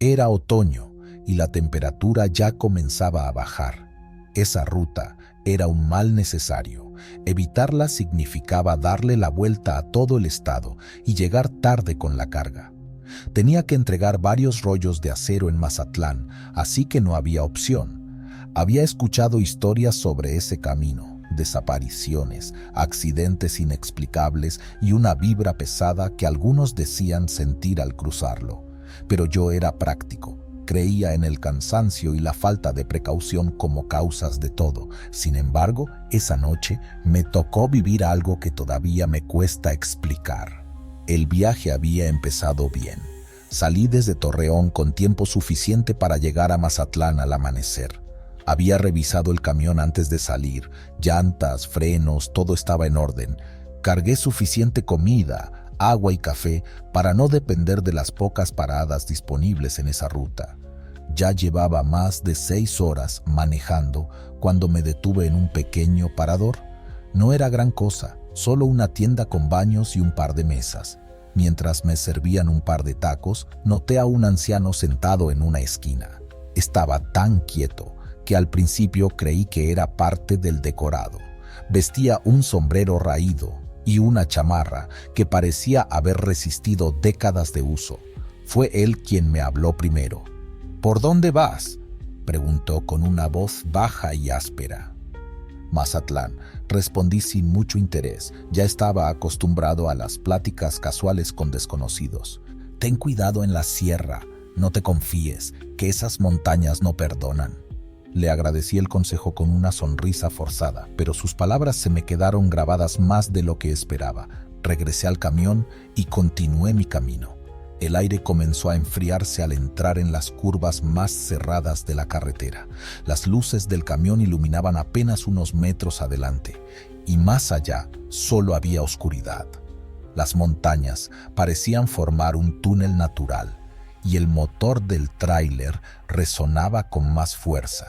Era otoño y la temperatura ya comenzaba a bajar. Esa ruta era un mal necesario. Evitarla significaba darle la vuelta a todo el estado y llegar tarde con la carga. Tenía que entregar varios rollos de acero en Mazatlán, así que no había opción. Había escuchado historias sobre ese camino, desapariciones, accidentes inexplicables y una vibra pesada que algunos decían sentir al cruzarlo. Pero yo era práctico. Creía en el cansancio y la falta de precaución como causas de todo. Sin embargo, esa noche me tocó vivir algo que todavía me cuesta explicar. El viaje había empezado bien. Salí desde Torreón con tiempo suficiente para llegar a Mazatlán al amanecer. Había revisado el camión antes de salir, llantas, frenos, todo estaba en orden. Cargué suficiente comida, agua y café para no depender de las pocas paradas disponibles en esa ruta. Ya llevaba más de 6 horas manejando cuando me detuve en un pequeño parador. No era gran cosa, solo una tienda con baños y un par de mesas. Mientras me servían un par de tacos, noté a un anciano sentado en una esquina. Estaba tan quieto que al principio creí que era parte del decorado. Vestía un sombrero raído y una chamarra que parecía haber resistido décadas de uso. Fue él quien me habló primero. «¿Por dónde vas?», preguntó con una voz baja y áspera. «Mazatlán», respondí sin mucho interés. Ya estaba acostumbrado a las pláticas casuales con desconocidos. «Ten cuidado en la sierra, no te confíes, que esas montañas no perdonan». Le agradecí el consejo con una sonrisa forzada, pero sus palabras se me quedaron grabadas más de lo que esperaba. Regresé al camión y continué mi camino. El aire comenzó a enfriarse al entrar en las curvas más cerradas de la carretera. Las luces del camión iluminaban apenas unos metros adelante, y más allá solo había oscuridad. Las montañas parecían formar un túnel natural, y el motor del tráiler resonaba con más fuerza.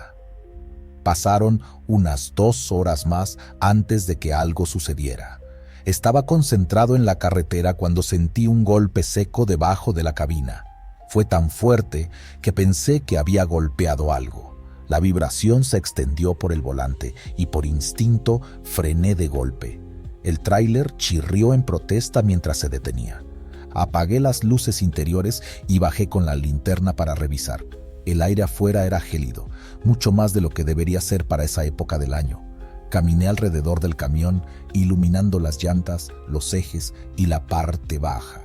Pasaron unas 2 horas más antes de que algo sucediera. Estaba concentrado en la carretera cuando sentí un golpe seco debajo de la cabina. Fue tan fuerte que pensé que había golpeado algo. La vibración se extendió por el volante y por instinto frené de golpe. El tráiler chirrió en protesta mientras se detenía. Apagué las luces interiores y bajé con la linterna para revisar. El aire afuera era gélido, mucho más de lo que debería ser para esa época del año. Caminé alrededor del camión, iluminando las llantas, los ejes y la parte baja.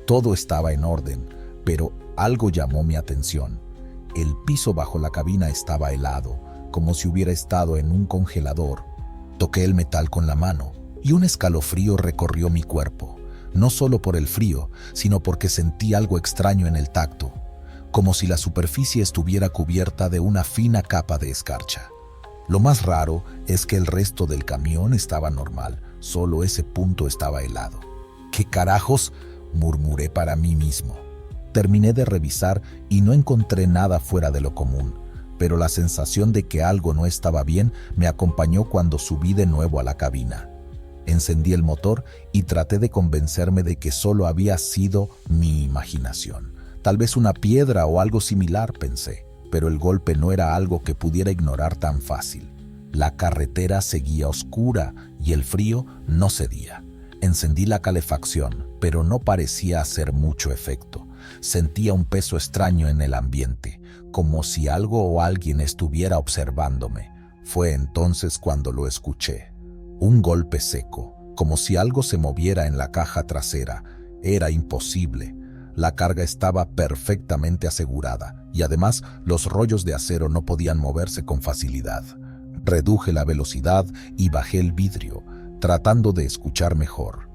Todo estaba en orden, pero algo llamó mi atención. El piso bajo la cabina estaba helado, como si hubiera estado en un congelador. Toqué el metal con la mano y un escalofrío recorrió mi cuerpo. No solo por el frío, sino porque sentí algo extraño en el tacto, como si la superficie estuviera cubierta de una fina capa de escarcha. Lo más raro es que el resto del camión estaba normal, solo ese punto estaba helado. «¿Qué carajos?», murmuré para mí mismo. Terminé de revisar y no encontré nada fuera de lo común, pero la sensación de que algo no estaba bien me acompañó cuando subí de nuevo a la cabina. Encendí el motor y traté de convencerme de que solo había sido mi imaginación. Tal vez una piedra o algo similar, pensé, pero el golpe no era algo que pudiera ignorar tan fácil. La carretera seguía oscura y el frío no cedía. Encendí la calefacción, pero no parecía hacer mucho efecto. Sentía un peso extraño en el ambiente, como si algo o alguien estuviera observándome. Fue entonces cuando lo escuché. Un golpe seco, como si algo se moviera en la caja trasera. Era imposible. La carga estaba perfectamente asegurada y además los rollos de acero no podían moverse con facilidad. Reduje la velocidad y bajé el vidrio, tratando de escuchar mejor.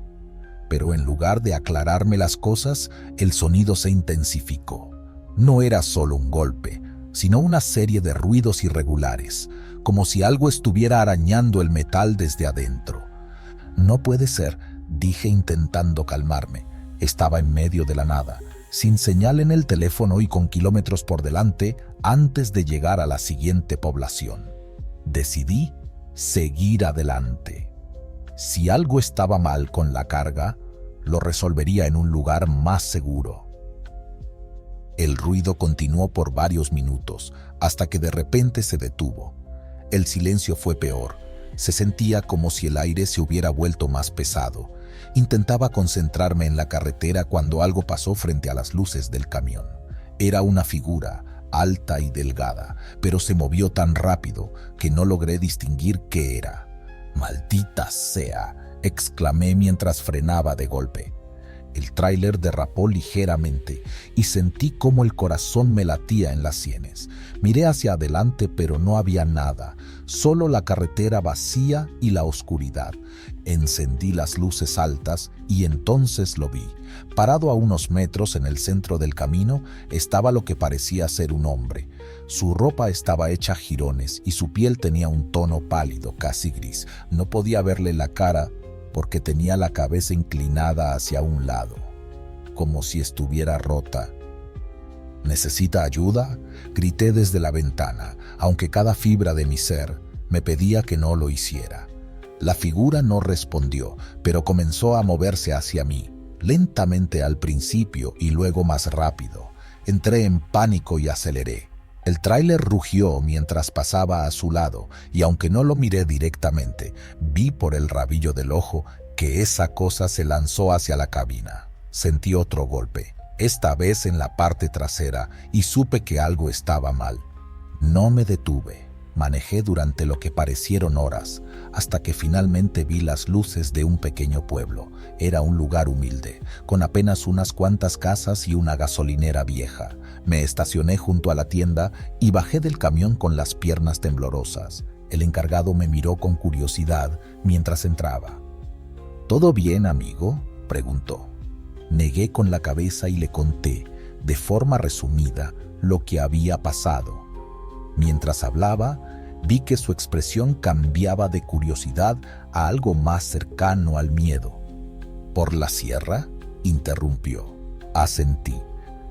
Pero en lugar de aclararme las cosas, el sonido se intensificó. No era solo un golpe, sino una serie de ruidos irregulares, como si algo estuviera arañando el metal desde adentro. «No puede ser», dije intentando calmarme. Estaba en medio de la nada, sin señal en el teléfono y con kilómetros por delante antes de llegar a la siguiente población. Decidí seguir adelante. Si algo estaba mal con la carga, lo resolvería en un lugar más seguro. El ruido continuó por varios minutos, hasta que de repente se detuvo. El silencio fue peor. Se sentía como si el aire se hubiera vuelto más pesado. Intentaba concentrarme en la carretera cuando algo pasó frente a las luces del camión. Era una figura, alta y delgada, pero se movió tan rápido que no logré distinguir qué era. «¡Maldita sea!», exclamé mientras frenaba de golpe. El tráiler derrapó ligeramente y sentí cómo el corazón me latía en las sienes. Miré hacia adelante, pero no había nada, solo la carretera vacía y la oscuridad. Encendí las luces altas y entonces lo vi. Parado a unos metros en el centro del camino estaba lo que parecía ser un hombre. Su ropa estaba hecha jirones y su piel tenía un tono pálido, casi gris. No podía verle la cara porque tenía la cabeza inclinada hacia un lado, como si estuviera rota. «¿Necesita ayuda?», grité desde la ventana, aunque cada fibra de mi ser me pedía que no lo hiciera. La figura no respondió, pero comenzó a moverse hacia mí, lentamente al principio y luego más rápido. Entré en pánico y aceleré. El tráiler rugió mientras pasaba a su lado y aunque no lo miré directamente, vi por el rabillo del ojo que esa cosa se lanzó hacia la cabina. Sentí otro golpe, esta vez en la parte trasera, y supe que algo estaba mal. No me detuve. Manejé durante lo que parecieron horas, hasta que finalmente vi las luces de un pequeño pueblo. Era un lugar humilde, con apenas unas cuantas casas y una gasolinera vieja. Me estacioné junto a la tienda y bajé del camión con las piernas temblorosas. El encargado me miró con curiosidad mientras entraba. «¿Todo bien, amigo?», preguntó. Negué con la cabeza y le conté, de forma resumida, lo que había pasado. Mientras hablaba, vi que su expresión cambiaba de curiosidad a algo más cercano al miedo. «¿Por la sierra?», interrumpió. Asentí.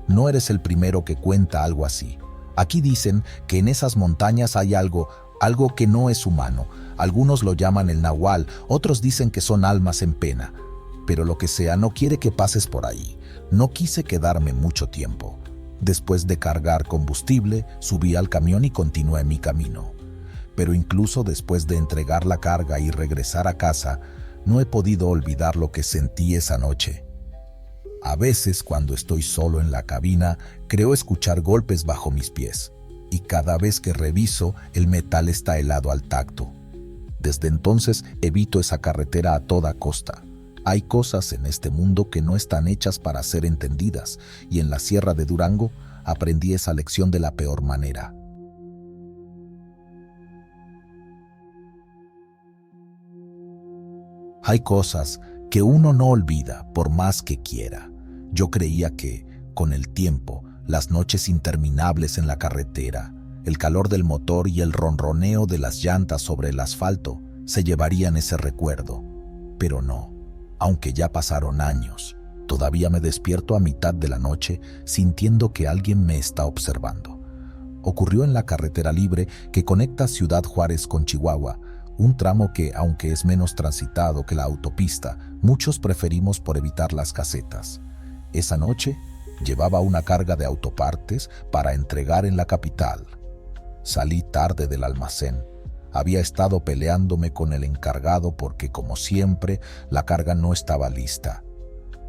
«No eres el primero que cuenta algo así. Aquí dicen que en esas montañas hay algo que no es humano. Algunos lo llaman el nahual, otros dicen que son almas en pena. Pero lo que sea, no quiere que pases por ahí». No quise quedarme mucho tiempo. Después de cargar combustible, subí al camión y continué mi camino. Pero incluso después de entregar la carga y regresar a casa, no he podido olvidar lo que sentí esa noche. A veces, cuando estoy solo en la cabina, creo escuchar golpes bajo mis pies, y cada vez que reviso, el metal está helado al tacto. Desde entonces, evito esa carretera a toda costa. Hay cosas en este mundo que no están hechas para ser entendidas, y en la Sierra de Durango aprendí esa lección de la peor manera. Hay cosas que uno no olvida por más que quiera. Yo creía que, con el tiempo, las noches interminables en la carretera, el calor del motor y el ronroneo de las llantas sobre el asfalto se llevarían ese recuerdo. Pero no. Aunque ya pasaron años, todavía me despierto a mitad de la noche sintiendo que alguien me está observando. Ocurrió en la carretera libre que conecta Ciudad Juárez con Chihuahua, un tramo que, aunque es menos transitado que la autopista, muchos preferimos por evitar las casetas. Esa noche llevaba una carga de autopartes para entregar en la capital. Salí tarde del almacén. Había estado peleándome con el encargado porque, como siempre, la carga no estaba lista.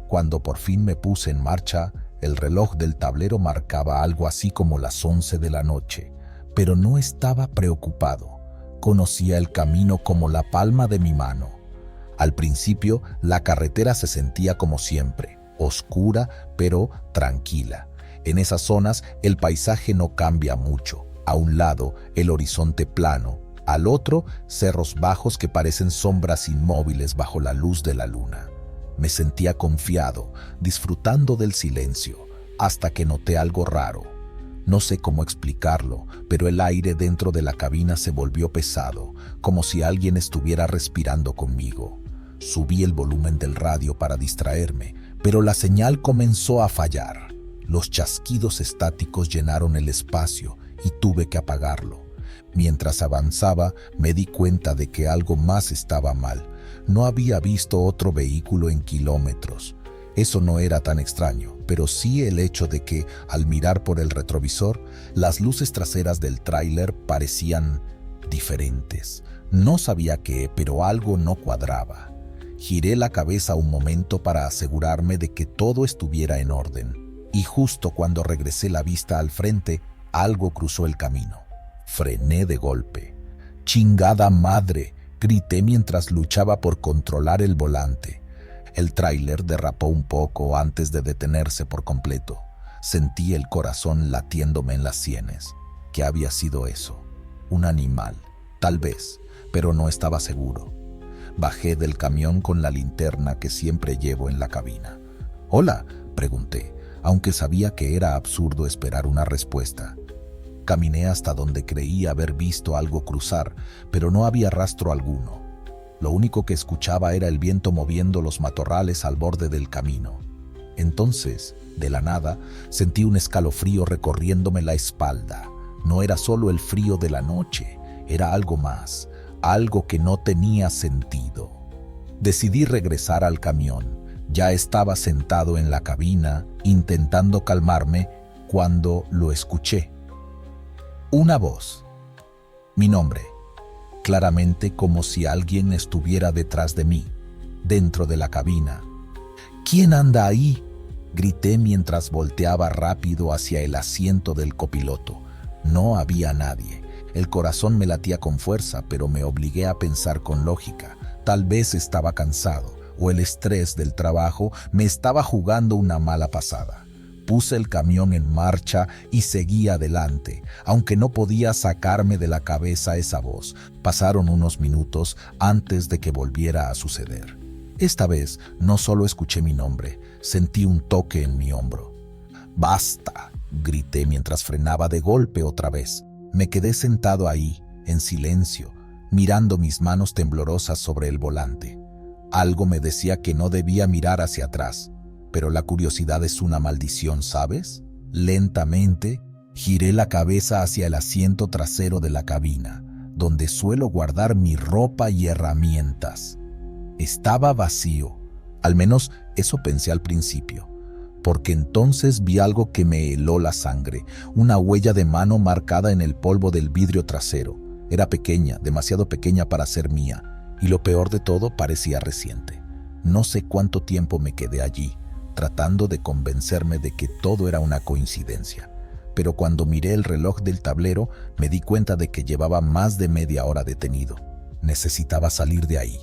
Cuando por fin me puse en marcha, el reloj del tablero marcaba algo así como las 11 de la noche, pero no estaba preocupado. Conocía el camino como la palma de mi mano. Al principio, la carretera se sentía como siempre, oscura pero tranquila. En esas zonas, el paisaje no cambia mucho. A un lado, el horizonte plano. Al otro, cerros bajos que parecen sombras inmóviles bajo la luz de la luna. Me sentía confiado, disfrutando del silencio, hasta que noté algo raro. No sé cómo explicarlo, pero el aire dentro de la cabina se volvió pesado, como si alguien estuviera respirando conmigo. Subí el volumen del radio para distraerme, pero la señal comenzó a fallar. Los chasquidos estáticos llenaron el espacio y tuve que apagarlo. Mientras avanzaba, me di cuenta de que algo más estaba mal. No había visto otro vehículo en kilómetros. Eso no era tan extraño, pero sí el hecho de que, al mirar por el retrovisor, las luces traseras del tráiler parecían diferentes. No sabía qué, pero algo no cuadraba. Giré la cabeza un momento para asegurarme de que todo estuviera en orden, y justo cuando regresé la vista al frente, algo cruzó el camino. Frené de golpe. ¡Chingada madre!, grité mientras luchaba por controlar el volante. El tráiler derrapó un poco antes de detenerse por completo. Sentí el corazón latiéndome en las sienes. ¿Qué había sido eso? Un animal, tal vez, pero no estaba seguro. Bajé del camión con la linterna que siempre llevo en la cabina. «Hola», pregunté, aunque sabía que era absurdo esperar una respuesta. Caminé hasta donde creí haber visto algo cruzar, pero no había rastro alguno. Lo único que escuchaba era el viento moviendo los matorrales al borde del camino. Entonces, de la nada, sentí un escalofrío recorriéndome la espalda. No era solo el frío de la noche, era algo más, algo que no tenía sentido. Decidí regresar al camión. Ya estaba sentado en la cabina, intentando calmarme, cuando lo escuché. Una voz. Mi nombre. Claramente como si alguien estuviera detrás de mí, dentro de la cabina. «¿Quién anda ahí?», grité mientras volteaba rápido hacia el asiento del copiloto. No había nadie. El corazón me latía con fuerza, pero me obligué a pensar con lógica. Tal vez estaba cansado, o el estrés del trabajo me estaba jugando una mala pasada. Puse el camión en marcha y seguí adelante, aunque no podía sacarme de la cabeza esa voz. Pasaron unos minutos antes de que volviera a suceder. Esta vez no solo escuché mi nombre, sentí un toque en mi hombro. «¡Basta!», grité mientras frenaba de golpe otra vez. Me quedé sentado ahí, en silencio, mirando mis manos temblorosas sobre el volante. Algo me decía que no debía mirar hacia atrás. Pero la curiosidad es una maldición, ¿sabes? Lentamente, giré la cabeza hacia el asiento trasero de la cabina, donde suelo guardar mi ropa y herramientas. Estaba vacío, al menos eso pensé al principio, porque entonces vi algo que me heló la sangre, una huella de mano marcada en el polvo del vidrio trasero. Era pequeña, demasiado pequeña para ser mía, y lo peor de todo parecía reciente. No sé cuánto tiempo me quedé allí, tratando de convencerme de que todo era una coincidencia. Pero cuando miré el reloj del tablero, me di cuenta de que llevaba más de media hora detenido. Necesitaba salir de ahí.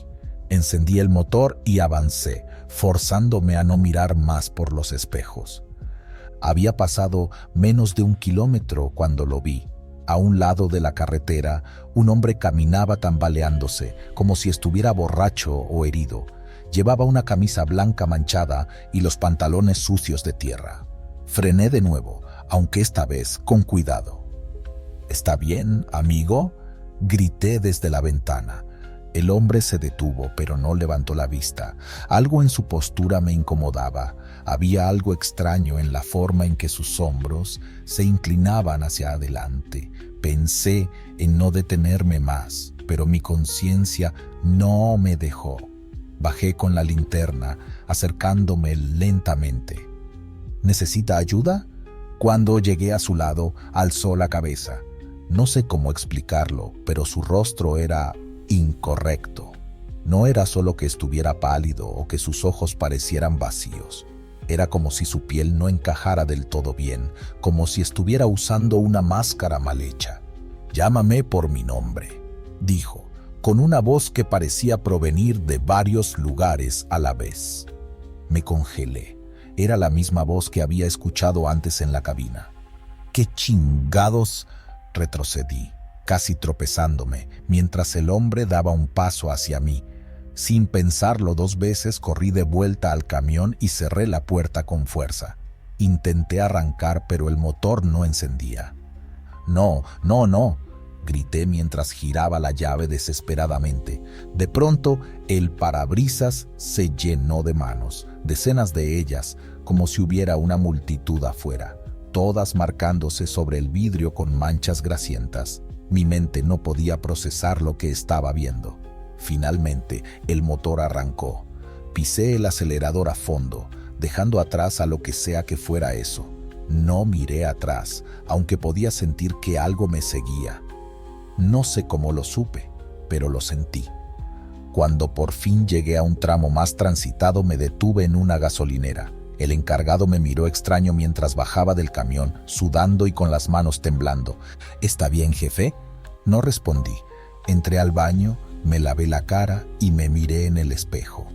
Encendí el motor y avancé, forzándome a no mirar más por los espejos. Había pasado menos de 1 kilómetro cuando lo vi. A un lado de la carretera, un hombre caminaba tambaleándose, como si estuviera borracho o herido. Llevaba una camisa blanca manchada y los pantalones sucios de tierra. Frené de nuevo, aunque esta vez con cuidado. «¿Está bien, amigo?», grité desde la ventana. El hombre se detuvo, pero no levantó la vista. Algo en su postura me incomodaba. Había algo extraño en la forma en que sus hombros se inclinaban hacia adelante. Pensé en no detenerme más, pero mi conciencia no me dejó. Bajé con la linterna, acercándome lentamente. «¿Necesita ayuda?». Cuando llegué a su lado, alzó la cabeza. No sé cómo explicarlo, pero su rostro era incorrecto. No era solo que estuviera pálido o que sus ojos parecieran vacíos. Era como si su piel no encajara del todo bien, como si estuviera usando una máscara mal hecha. «Llámame por mi nombre», dijo, con una voz que parecía provenir de varios lugares a la vez. Me congelé. Era la misma voz que había escuchado antes en la cabina. «¿Qué chingados?», retrocedí, casi tropezándome, mientras el hombre daba un paso hacia mí. Sin pensarlo 2 veces, corrí de vuelta al camión y cerré la puerta con fuerza. Intenté arrancar, pero el motor no encendía. «No, no, no», grité mientras giraba la llave desesperadamente. De pronto, el parabrisas se llenó de manos, decenas de ellas, como si hubiera una multitud afuera, todas marcándose sobre el vidrio con manchas grasientas. Mi mente no podía procesar lo que estaba viendo. Finalmente, el motor arrancó. Pisé el acelerador a fondo, dejando atrás a lo que sea que fuera eso. No miré atrás, aunque podía sentir que algo me seguía. No sé cómo lo supe, pero lo sentí. Cuando por fin llegué a un tramo más transitado, me detuve en una gasolinera. El encargado me miró extraño mientras bajaba del camión, sudando y con las manos temblando. ¿Está bien, jefe? No respondí. Entré al baño, me lavé la cara y me miré en el espejo.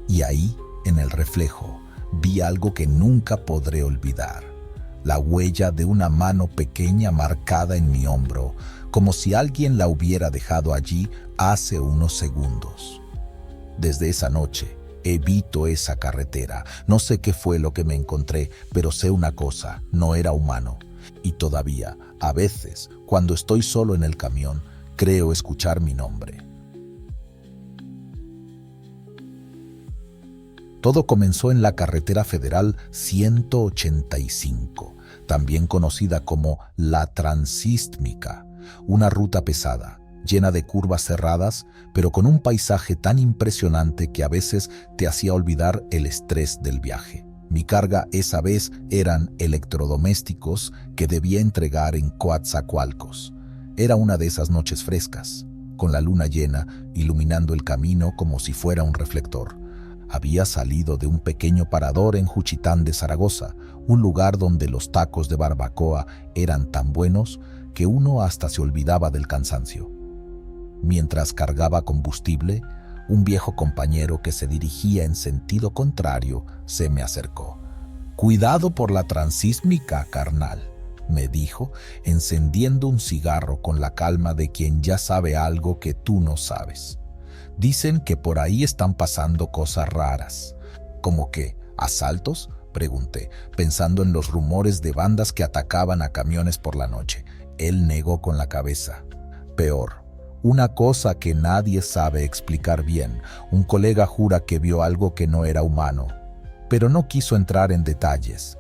Y ahí, en el reflejo, vi algo que nunca podré olvidar. La huella de una mano pequeña marcada en mi hombro, como si alguien la hubiera dejado allí hace unos segundos. Desde esa noche, evito esa carretera. No sé qué fue lo que me encontré, pero sé una cosa, no era humano. Y todavía, a veces, cuando estoy solo en el camión, creo escuchar mi nombre. Todo comenzó en la carretera federal 185, también conocida como la Transístmica, una ruta pesada, llena de curvas cerradas, pero con un paisaje tan impresionante que a veces te hacía olvidar el estrés del viaje. Mi carga esa vez eran electrodomésticos que debía entregar en Coatzacoalcos. Era una de esas noches frescas, con la luna llena iluminando el camino como si fuera un reflector. Había salido de un pequeño parador en Juchitán de Zaragoza, un lugar donde los tacos de barbacoa eran tan buenos que uno hasta se olvidaba del cansancio. Mientras cargaba combustible, un viejo compañero que se dirigía en sentido contrario se me acercó. «Cuidado por la transísmica, carnal», me dijo, encendiendo un cigarro con la calma de quien ya sabe algo que tú no sabes. «Dicen que por ahí están pasando cosas raras». «¿Cómo qué? ¿Asaltos?», pregunté, pensando en los rumores de bandas que atacaban a camiones por la noche. Él negó con la cabeza. «Peor. Una cosa que nadie sabe explicar bien. Un colega jura que vio algo que no era humano, pero no quiso entrar en detalles».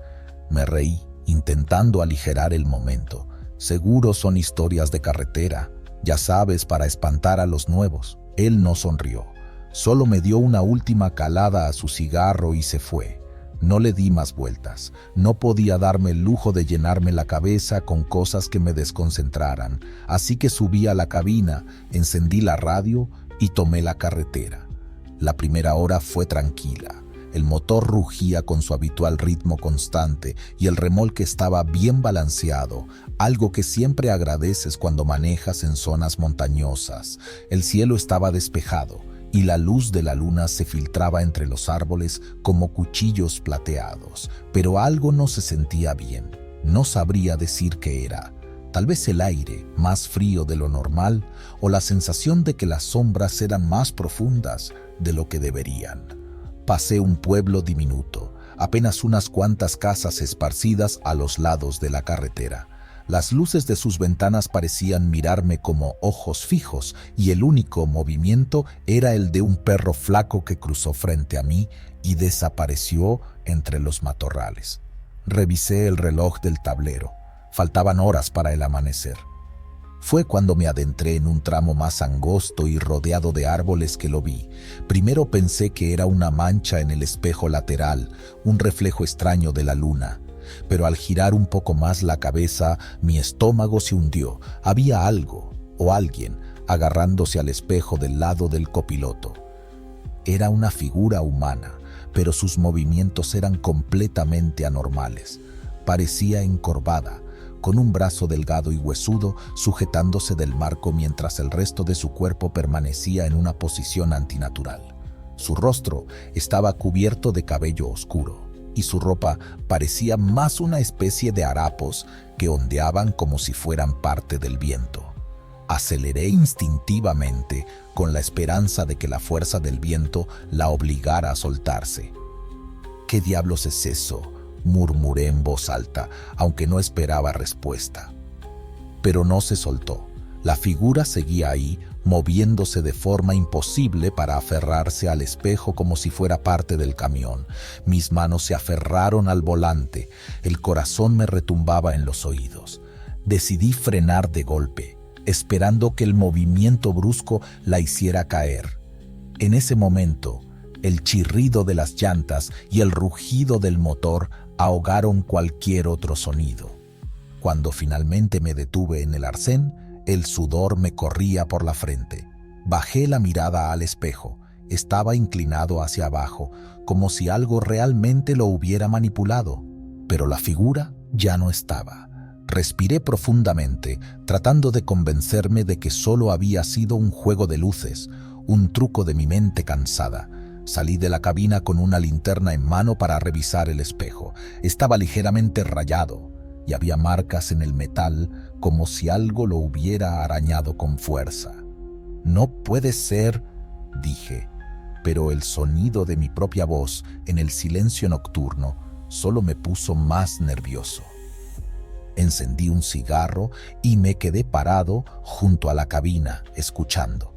Me reí, intentando aligerar el momento. «Seguro son historias de carretera, ya sabes, para espantar a los nuevos». Él no sonrió. Solo me dio una última calada a su cigarro y se fue. No le di más vueltas. No podía darme el lujo de llenarme la cabeza con cosas que me desconcentraran, así que subí a la cabina, encendí la radio y tomé la carretera. La primera hora fue tranquila. El motor rugía con su habitual ritmo constante y el remolque estaba bien balanceado, algo que siempre agradeces cuando manejas en zonas montañosas. El cielo estaba despejado y la luz de la luna se filtraba entre los árboles como cuchillos plateados, pero algo no se sentía bien. No sabría decir qué era. Tal vez el aire, más frío de lo normal, o la sensación de que las sombras eran más profundas de lo que deberían. Pasé un pueblo diminuto, apenas unas cuantas casas esparcidas a los lados de la carretera. Las luces de sus ventanas parecían mirarme como ojos fijos y el único movimiento era el de un perro flaco que cruzó frente a mí y desapareció entre los matorrales. Revisé el reloj del tablero. Faltaban horas para el amanecer. Fue cuando me adentré en un tramo más angosto y rodeado de árboles que lo vi. Primero pensé que era una mancha en el espejo lateral, un reflejo extraño de la luna. Pero al girar un poco más la cabeza, mi estómago se hundió. Había algo, o alguien, agarrándose al espejo del lado del copiloto. Era una figura humana, pero sus movimientos eran completamente anormales. Parecía encorvada, con un brazo delgado y huesudo sujetándose del marco mientras el resto de su cuerpo permanecía en una posición antinatural. Su rostro estaba cubierto de cabello oscuro y su ropa parecía más una especie de harapos que ondeaban como si fueran parte del viento. Aceleré instintivamente con la esperanza de que la fuerza del viento la obligara a soltarse. «¿Qué diablos es eso?», murmuré en voz alta, aunque no esperaba respuesta. Pero no se soltó. La figura seguía ahí, moviéndose de forma imposible para aferrarse al espejo como si fuera parte del camión. Mis manos se aferraron al volante. El corazón me retumbaba en los oídos. Decidí frenar de golpe, esperando que el movimiento brusco la hiciera caer. En ese momento, El chirrido de las llantas y el rugido del motor ahogaron cualquier otro sonido. Cuando finalmente me detuve en el arcén, el sudor me corría por la frente. Bajé la mirada al espejo. Estaba inclinado hacia abajo, como si algo realmente lo hubiera manipulado, pero la figura ya no estaba. Respiré profundamente, tratando de convencerme de que solo había sido un juego de luces, un truco de mi mente cansada. Salí de la cabina con una linterna en mano para revisar el espejo. Estaba ligeramente rayado y había marcas en el metal como si algo lo hubiera arañado con fuerza. «No puede ser», dije, pero el sonido de mi propia voz en el silencio nocturno solo me puso más nervioso. Encendí un cigarro y me quedé parado junto a la cabina, escuchando.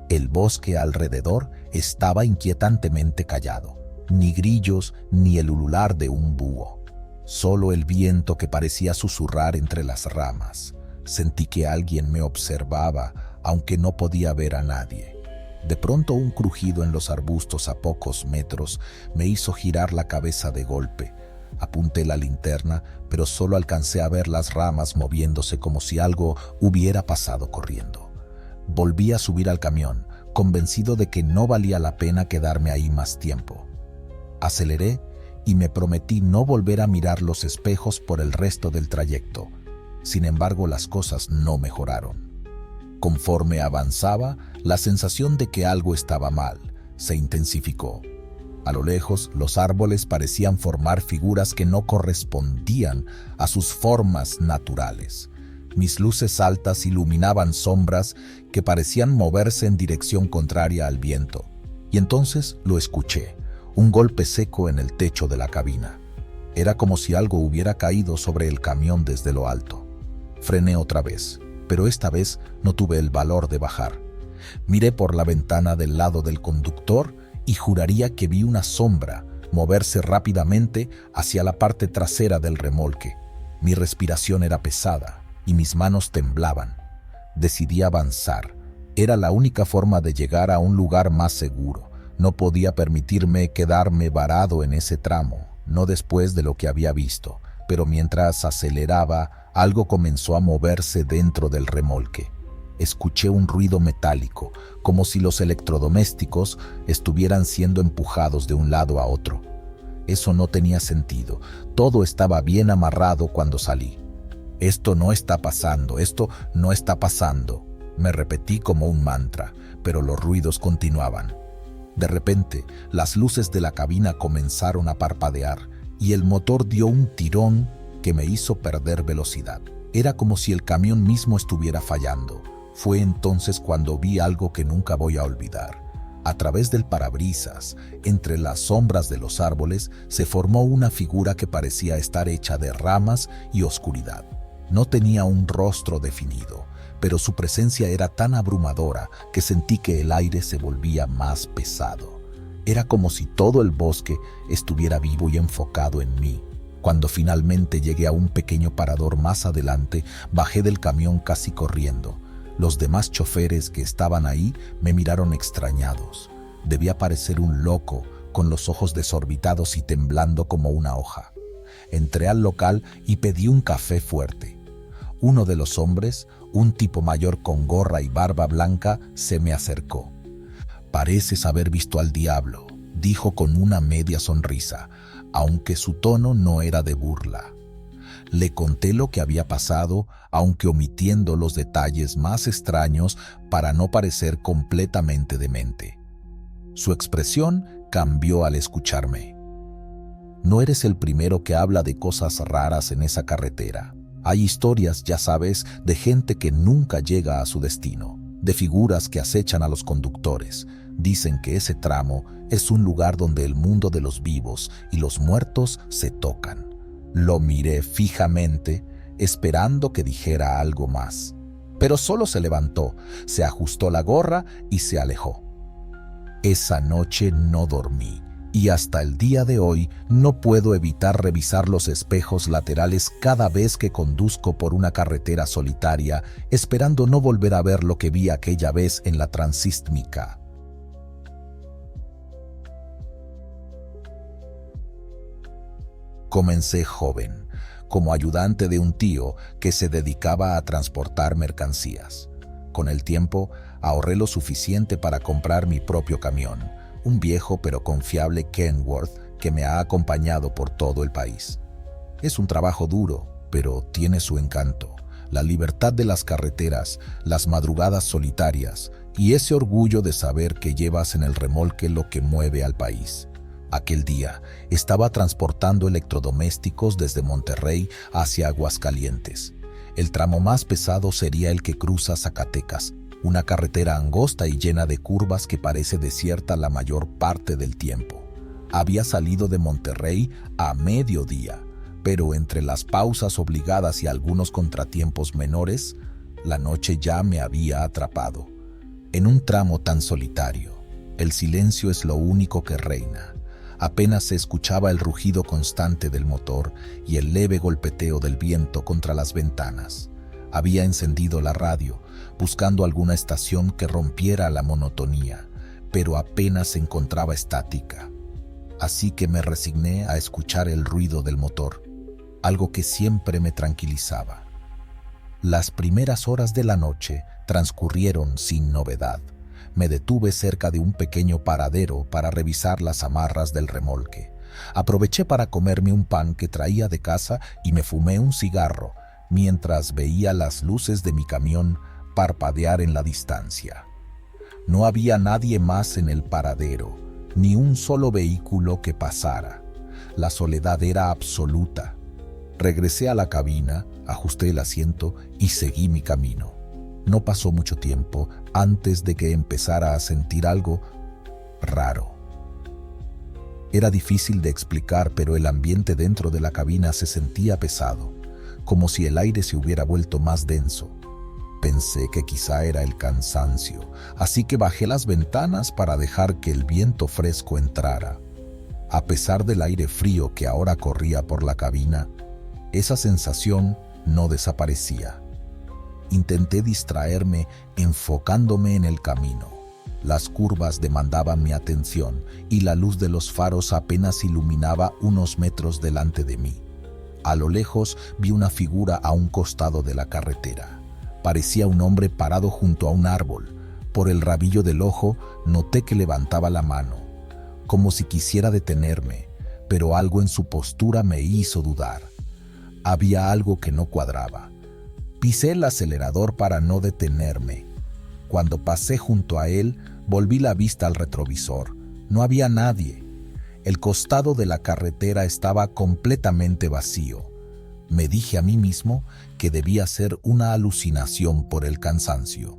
El bosque alrededor estaba inquietantemente callado. Ni grillos ni el ulular de un búho. Solo el viento que parecía susurrar entre las ramas. Sentí que alguien me observaba, aunque no podía ver a nadie. De pronto un crujido en los arbustos a pocos metros me hizo girar la cabeza de golpe. Apunté la linterna, pero solo alcancé a ver las ramas moviéndose como si algo hubiera pasado corriendo. Volví a subir al camión, convencido de que no valía la pena quedarme ahí más tiempo. Aceleré y me prometí no volver a mirar los espejos por el resto del trayecto. Sin embargo, las cosas no mejoraron. Conforme avanzaba, la sensación de que algo estaba mal se intensificó. A lo lejos, los árboles parecían formar figuras que no correspondían a sus formas naturales. Mis luces altas iluminaban sombras que parecían moverse en dirección contraria al viento. Y entonces lo escuché, un golpe seco en el techo de la cabina. Era como si algo hubiera caído sobre el camión desde lo alto. Frené otra vez, pero esta vez no tuve el valor de bajar. Miré por la ventana del lado del conductor y juraría que vi una sombra moverse rápidamente hacia la parte trasera del remolque. Mi respiración era pesada y mis manos temblaban. Decidí avanzar. Era la única forma de llegar a un lugar más seguro. No podía permitirme quedarme varado en ese tramo, no después de lo que había visto, pero mientras aceleraba, algo comenzó a moverse dentro del remolque. Escuché un ruido metálico, como si los electrodomésticos estuvieran siendo empujados de un lado a otro. Eso no tenía sentido. Todo estaba bien amarrado cuando salí. «Esto no está pasando, esto no está pasando», me repetí como un mantra, pero los ruidos continuaban. De repente, las luces de la cabina comenzaron a parpadear y el motor dio un tirón que me hizo perder velocidad. Era como si el camión mismo estuviera fallando. Fue entonces cuando vi algo que nunca voy a olvidar. A través del parabrisas, entre las sombras de los árboles, se formó una figura que parecía estar hecha de ramas y oscuridad. No tenía un rostro definido, pero su presencia era tan abrumadora que sentí que el aire se volvía más pesado. Era como si todo el bosque estuviera vivo y enfocado en mí. Cuando finalmente llegué a un pequeño parador más adelante, bajé del camión casi corriendo. Los demás choferes que estaban ahí me miraron extrañados. Debía parecer un loco, con los ojos desorbitados y temblando como una hoja. Entré al local y pedí un café fuerte. Uno de los hombres, un tipo mayor con gorra y barba blanca, se me acercó. «Pareces haber visto al diablo», dijo con una media sonrisa, aunque su tono no era de burla. Le conté lo que había pasado, aunque omitiendo los detalles más extraños para no parecer completamente demente. Su expresión cambió al escucharme. «No eres el primero que habla de cosas raras en esa carretera. Hay historias, ya sabes, de gente que nunca llega a su destino, de figuras que acechan a los conductores. Dicen que ese tramo es un lugar donde el mundo de los vivos y los muertos se tocan». Lo miré fijamente, esperando que dijera algo más. Pero solo se levantó, se ajustó la gorra y se alejó. Esa noche no dormí, y hasta el día de hoy no puedo evitar revisar los espejos laterales cada vez que conduzco por una carretera solitaria, esperando no volver a ver lo que vi aquella vez en la transístmica. Comencé joven, como ayudante de un tío que se dedicaba a transportar mercancías. Con el tiempo, ahorré lo suficiente para comprar mi propio camión, un viejo pero confiable Kenworth que me ha acompañado por todo el país. Es un trabajo duro, pero tiene su encanto, la libertad de las carreteras, las madrugadas solitarias y ese orgullo de saber que llevas en el remolque lo que mueve al país. Aquel día estaba transportando electrodomésticos desde Monterrey hacia Aguascalientes. El tramo más pesado sería el que cruza Zacatecas, una carretera angosta y llena de curvas que parece desierta la mayor parte del tiempo. Había salido de Monterrey a mediodía, pero entre las pausas obligadas y algunos contratiempos menores, la noche ya me había atrapado. En un tramo tan solitario, el silencio es lo único que reina. Apenas se escuchaba el rugido constante del motor y el leve golpeteo del viento contra las ventanas. Había encendido la radio, buscando alguna estación que rompiera la monotonía, pero apenas se encontraba estática. Así que me resigné a escuchar el ruido del motor, algo que siempre me tranquilizaba. Las primeras horas de la noche transcurrieron sin novedad. Me detuve cerca de un pequeño paradero para revisar las amarras del remolque. Aproveché para comerme un pan que traía de casa y me fumé un cigarro mientras veía las luces de mi camión parpadear en la distancia. No había nadie más en el paradero, ni un solo vehículo que pasara. La soledad era absoluta. Regresé a la cabina, ajusté el asiento y seguí mi camino. No pasó mucho tiempo antes de que empezara a sentir algo raro. Era difícil de explicar, pero el ambiente dentro de la cabina se sentía pesado, como si el aire se hubiera vuelto más denso. Pensé que quizá era el cansancio, así que bajé las ventanas para dejar que el viento fresco entrara. A pesar del aire frío que ahora corría por la cabina, esa sensación no desaparecía. Intenté distraerme enfocándome en el camino. Las curvas demandaban mi atención y la luz de los faros apenas iluminaba unos metros delante de mí. A lo lejos vi una figura a un costado de la carretera. Parecía un hombre parado junto a un árbol. Por el rabillo del ojo noté que levantaba la mano, como si quisiera detenerme, pero algo en su postura me hizo dudar. Había algo que no cuadraba. Pisé el acelerador para no detenerme. Cuando pasé junto a él, volví la vista al retrovisor. No había nadie. El costado de la carretera estaba completamente vacío. Me dije a mí mismo que debía ser una alucinación por el cansancio.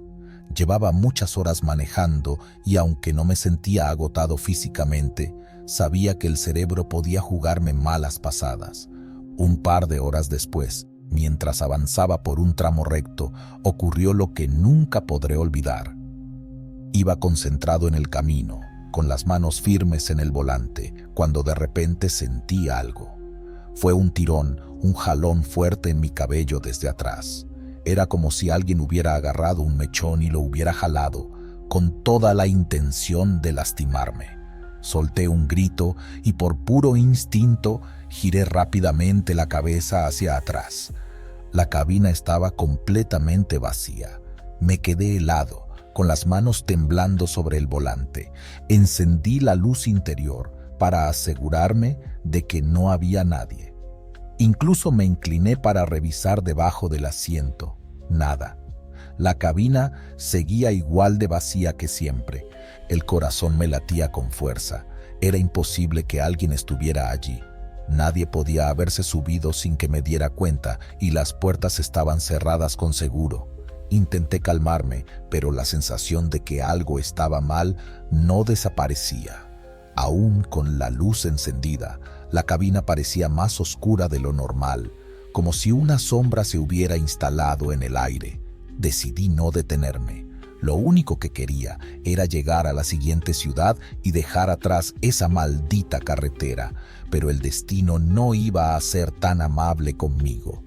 Llevaba muchas horas manejando y aunque no me sentía agotado físicamente, sabía que el cerebro podía jugarme malas pasadas. Un par de horas después, mientras avanzaba por un tramo recto, ocurrió lo que nunca podré olvidar. Iba concentrado en el camino, con las manos firmes en el volante, cuando de repente sentí algo. Fue un tirón, un jalón fuerte en mi cabello desde atrás. Era como si alguien hubiera agarrado un mechón y lo hubiera jalado, con toda la intención de lastimarme. Solté un grito y por puro instinto giré rápidamente la cabeza hacia atrás. La cabina estaba completamente vacía. Me quedé helado, con las manos temblando sobre el volante. Encendí la luz interior para asegurarme de que no había nadie. Incluso me incliné para revisar debajo del asiento. Nada. La cabina seguía igual de vacía que siempre. El corazón me latía con fuerza. Era imposible que alguien estuviera allí. Nadie podía haberse subido sin que me diera cuenta y las puertas estaban cerradas con seguro. Intenté calmarme, pero la sensación de que algo estaba mal no desaparecía. Aún con la luz encendida, la cabina parecía más oscura de lo normal, como si una sombra se hubiera instalado en el aire. Decidí no detenerme. Lo único que quería era llegar a la siguiente ciudad y dejar atrás esa maldita carretera, pero el destino no iba a ser tan amable conmigo.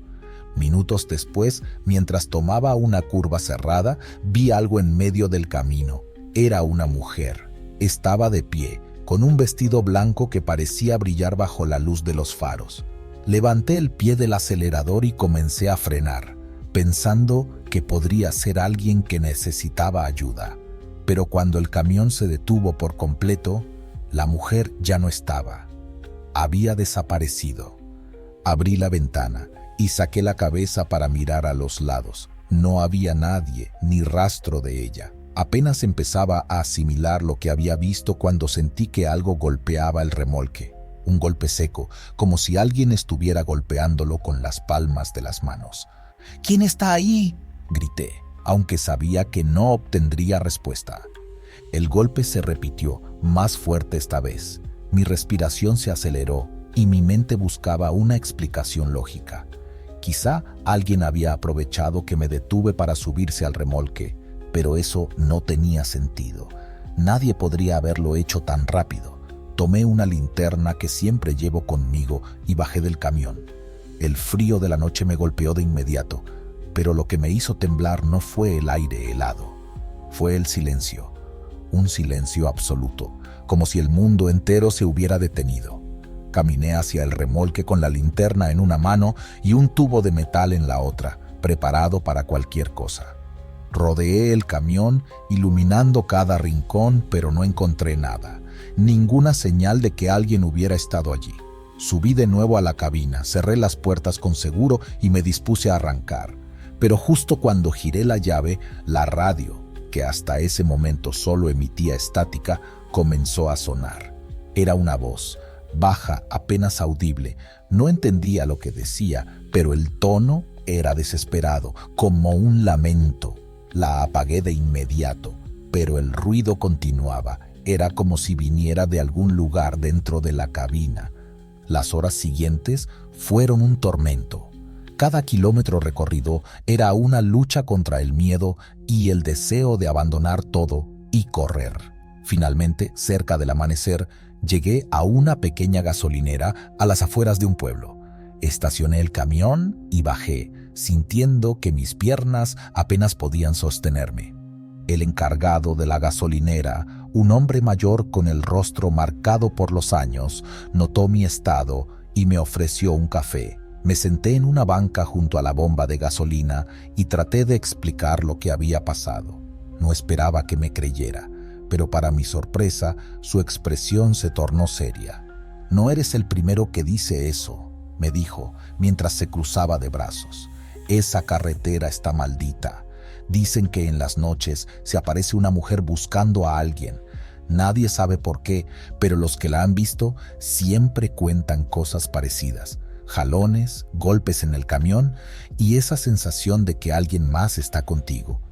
Minutos después, mientras tomaba una curva cerrada, vi algo en medio del camino. Era una mujer. Estaba de pie, con un vestido blanco que parecía brillar bajo la luz de los faros. Levanté el pie del acelerador y comencé a frenar, pensando que podría ser alguien que necesitaba ayuda. Pero cuando el camión se detuvo por completo, la mujer ya no estaba. Había desaparecido. Abrí la ventana y saqué la cabeza para mirar a los lados. No había nadie, ni rastro de ella. Apenas empezaba a asimilar lo que había visto cuando sentí que algo golpeaba el remolque. Un golpe seco, como si alguien estuviera golpeándolo con las palmas de las manos. «¿Quién está ahí?», grité, aunque sabía que no obtendría respuesta. El golpe se repitió, más fuerte esta vez. Mi respiración se aceleró y mi mente buscaba una explicación lógica. Quizá alguien había aprovechado que me detuve para subirse al remolque, pero eso no tenía sentido. Nadie podría haberlo hecho tan rápido. Tomé una linterna que siempre llevo conmigo y bajé del camión. El frío de la noche me golpeó de inmediato, pero lo que me hizo temblar no fue el aire helado, fue el silencio. Un silencio absoluto, como si el mundo entero se hubiera detenido. Caminé hacia el remolque con la linterna en una mano y un tubo de metal en la otra, preparado para cualquier cosa. Rodeé el camión, iluminando cada rincón, pero no encontré nada. Ninguna señal de que alguien hubiera estado allí. Subí de nuevo a la cabina, cerré las puertas con seguro y me dispuse a arrancar. Pero justo cuando giré la llave, la radio, que hasta ese momento solo emitía estática, comenzó a sonar. Era una voz, baja, apenas audible. No entendía lo que decía, pero el tono era desesperado, como un lamento. La apagué de inmediato, pero el ruido continuaba. Era como si viniera de algún lugar dentro de la cabina. Las horas siguientes fueron un tormento. Cada kilómetro recorrido era una lucha contra el miedo y el deseo de abandonar todo y correr. Finalmente, cerca del amanecer, llegué a una pequeña gasolinera a las afueras de un pueblo. Estacioné el camión y bajé, sintiendo que mis piernas apenas podían sostenerme. El encargado de la gasolinera, un hombre mayor con el rostro marcado por los años, notó mi estado y me ofreció un café. Me senté en una banca junto a la bomba de gasolina y traté de explicar lo que había pasado. No esperaba que me creyera, pero para mi sorpresa, su expresión se tornó seria. «No eres el primero que dice eso», me dijo mientras se cruzaba de brazos. «Esa carretera está maldita. Dicen que en las noches se aparece una mujer buscando a alguien. Nadie sabe por qué, pero los que la han visto siempre cuentan cosas parecidas. Jalones, golpes en el camión y esa sensación de que alguien más está contigo».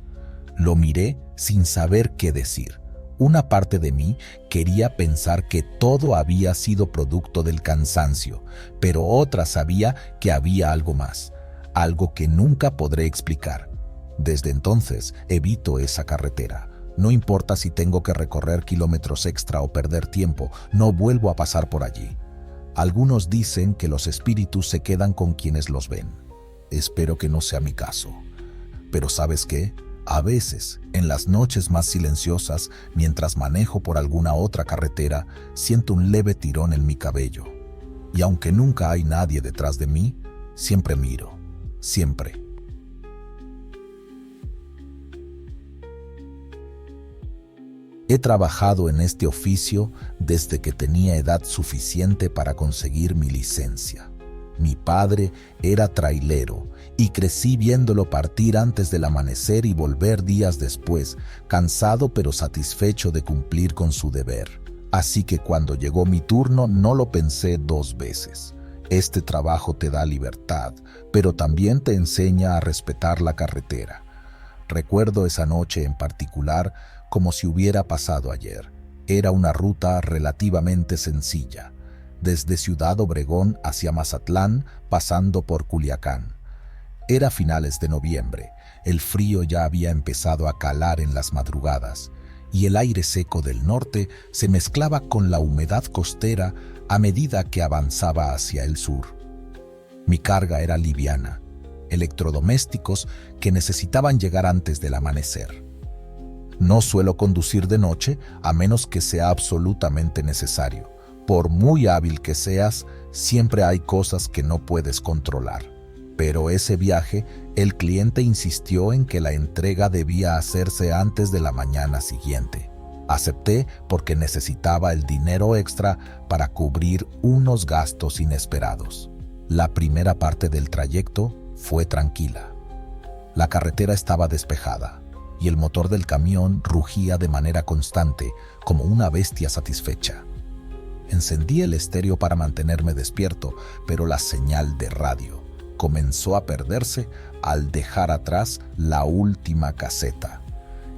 Lo miré sin saber qué decir. Una parte de mí quería pensar que todo había sido producto del cansancio, pero otra sabía que había algo más, algo que nunca podré explicar. Desde entonces evito esa carretera. No importa si tengo que recorrer kilómetros extra o perder tiempo, no vuelvo a pasar por allí. Algunos dicen que los espíritus se quedan con quienes los ven. Espero que no sea mi caso. Pero ¿sabes qué? A veces, en las noches más silenciosas, mientras manejo por alguna otra carretera, siento un leve tirón en mi cabello. Y aunque nunca hay nadie detrás de mí, siempre miro. Siempre. He trabajado en este oficio desde que tenía edad suficiente para conseguir mi licencia. Mi padre era trailero y crecí viéndolo partir antes del amanecer y volver días después, cansado pero satisfecho de cumplir con su deber. Así que cuando llegó mi turno no lo pensé dos veces. Este trabajo te da libertad, pero también te enseña a respetar la carretera. Recuerdo esa noche en particular como si hubiera pasado ayer. Era una ruta relativamente sencilla, desde Ciudad Obregón hacia Mazatlán, pasando por Culiacán. Era finales de noviembre, el frío ya había empezado a calar en las madrugadas, y el aire seco del norte se mezclaba con la humedad costera a medida que avanzaba hacia el sur. Mi carga era liviana, electrodomésticos que necesitaban llegar antes del amanecer. No suelo conducir de noche a menos que sea absolutamente necesario, Por muy hábil que seas, siempre hay cosas que no puedes controlar. Pero ese viaje, el cliente insistió en que la entrega debía hacerse antes de la mañana siguiente. Acepté porque necesitaba el dinero extra para cubrir unos gastos inesperados. La primera parte del trayecto fue tranquila. La carretera estaba despejada y el motor del camión rugía de manera constante, como una bestia satisfecha. Encendí el estéreo para mantenerme despierto, pero la señal de radio comenzó a perderse al dejar atrás la última caseta.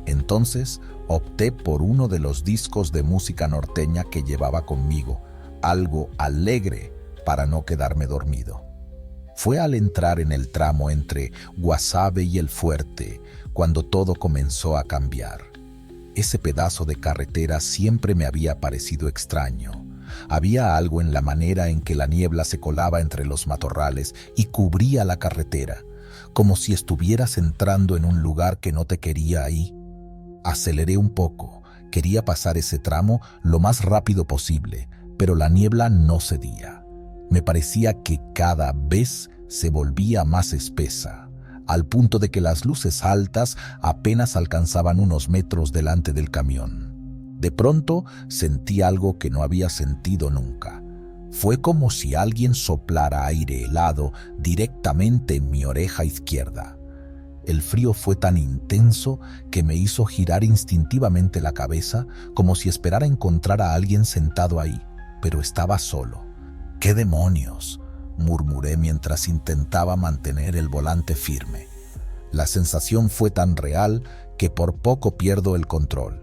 Entonces opté por uno de los discos de música norteña que llevaba conmigo, algo alegre para no quedarme dormido. Fue al entrar en el tramo entre Guasave y El Fuerte cuando todo comenzó a cambiar. Ese pedazo de carretera siempre me había parecido extraño. Había algo en la manera en que la niebla se colaba entre los matorrales y cubría la carretera, como si estuvieras entrando en un lugar que no te quería ahí. Aceleré un poco, quería pasar ese tramo lo más rápido posible, pero la niebla no cedía. Me parecía que cada vez se volvía más espesa, al punto de que las luces altas apenas alcanzaban unos metros delante del camión. De pronto sentí algo que no había sentido nunca. Fue como si alguien soplara aire helado directamente en mi oreja izquierda. El frío fue tan intenso que me hizo girar instintivamente la cabeza, como si esperara encontrar a alguien sentado ahí, pero estaba solo. ¡Qué demonios!, murmuré mientras intentaba mantener el volante firme. La sensación fue tan real que por poco pierdo el control.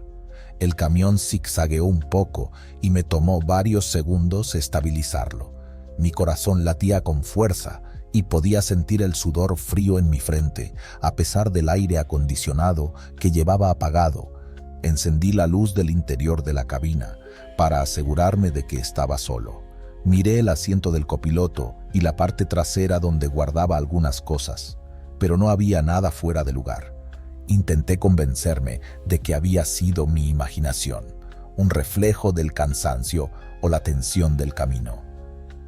El camión zigzagueó un poco y me tomó varios segundos estabilizarlo. Mi corazón latía con fuerza y podía sentir el sudor frío en mi frente, a pesar del aire acondicionado que llevaba apagado. Encendí la luz del interior de la cabina para asegurarme de que estaba solo. Miré el asiento del copiloto y la parte trasera donde guardaba algunas cosas, pero no había nada fuera de lugar. Intenté convencerme de que había sido mi imaginación, un reflejo del cansancio o la tensión del camino.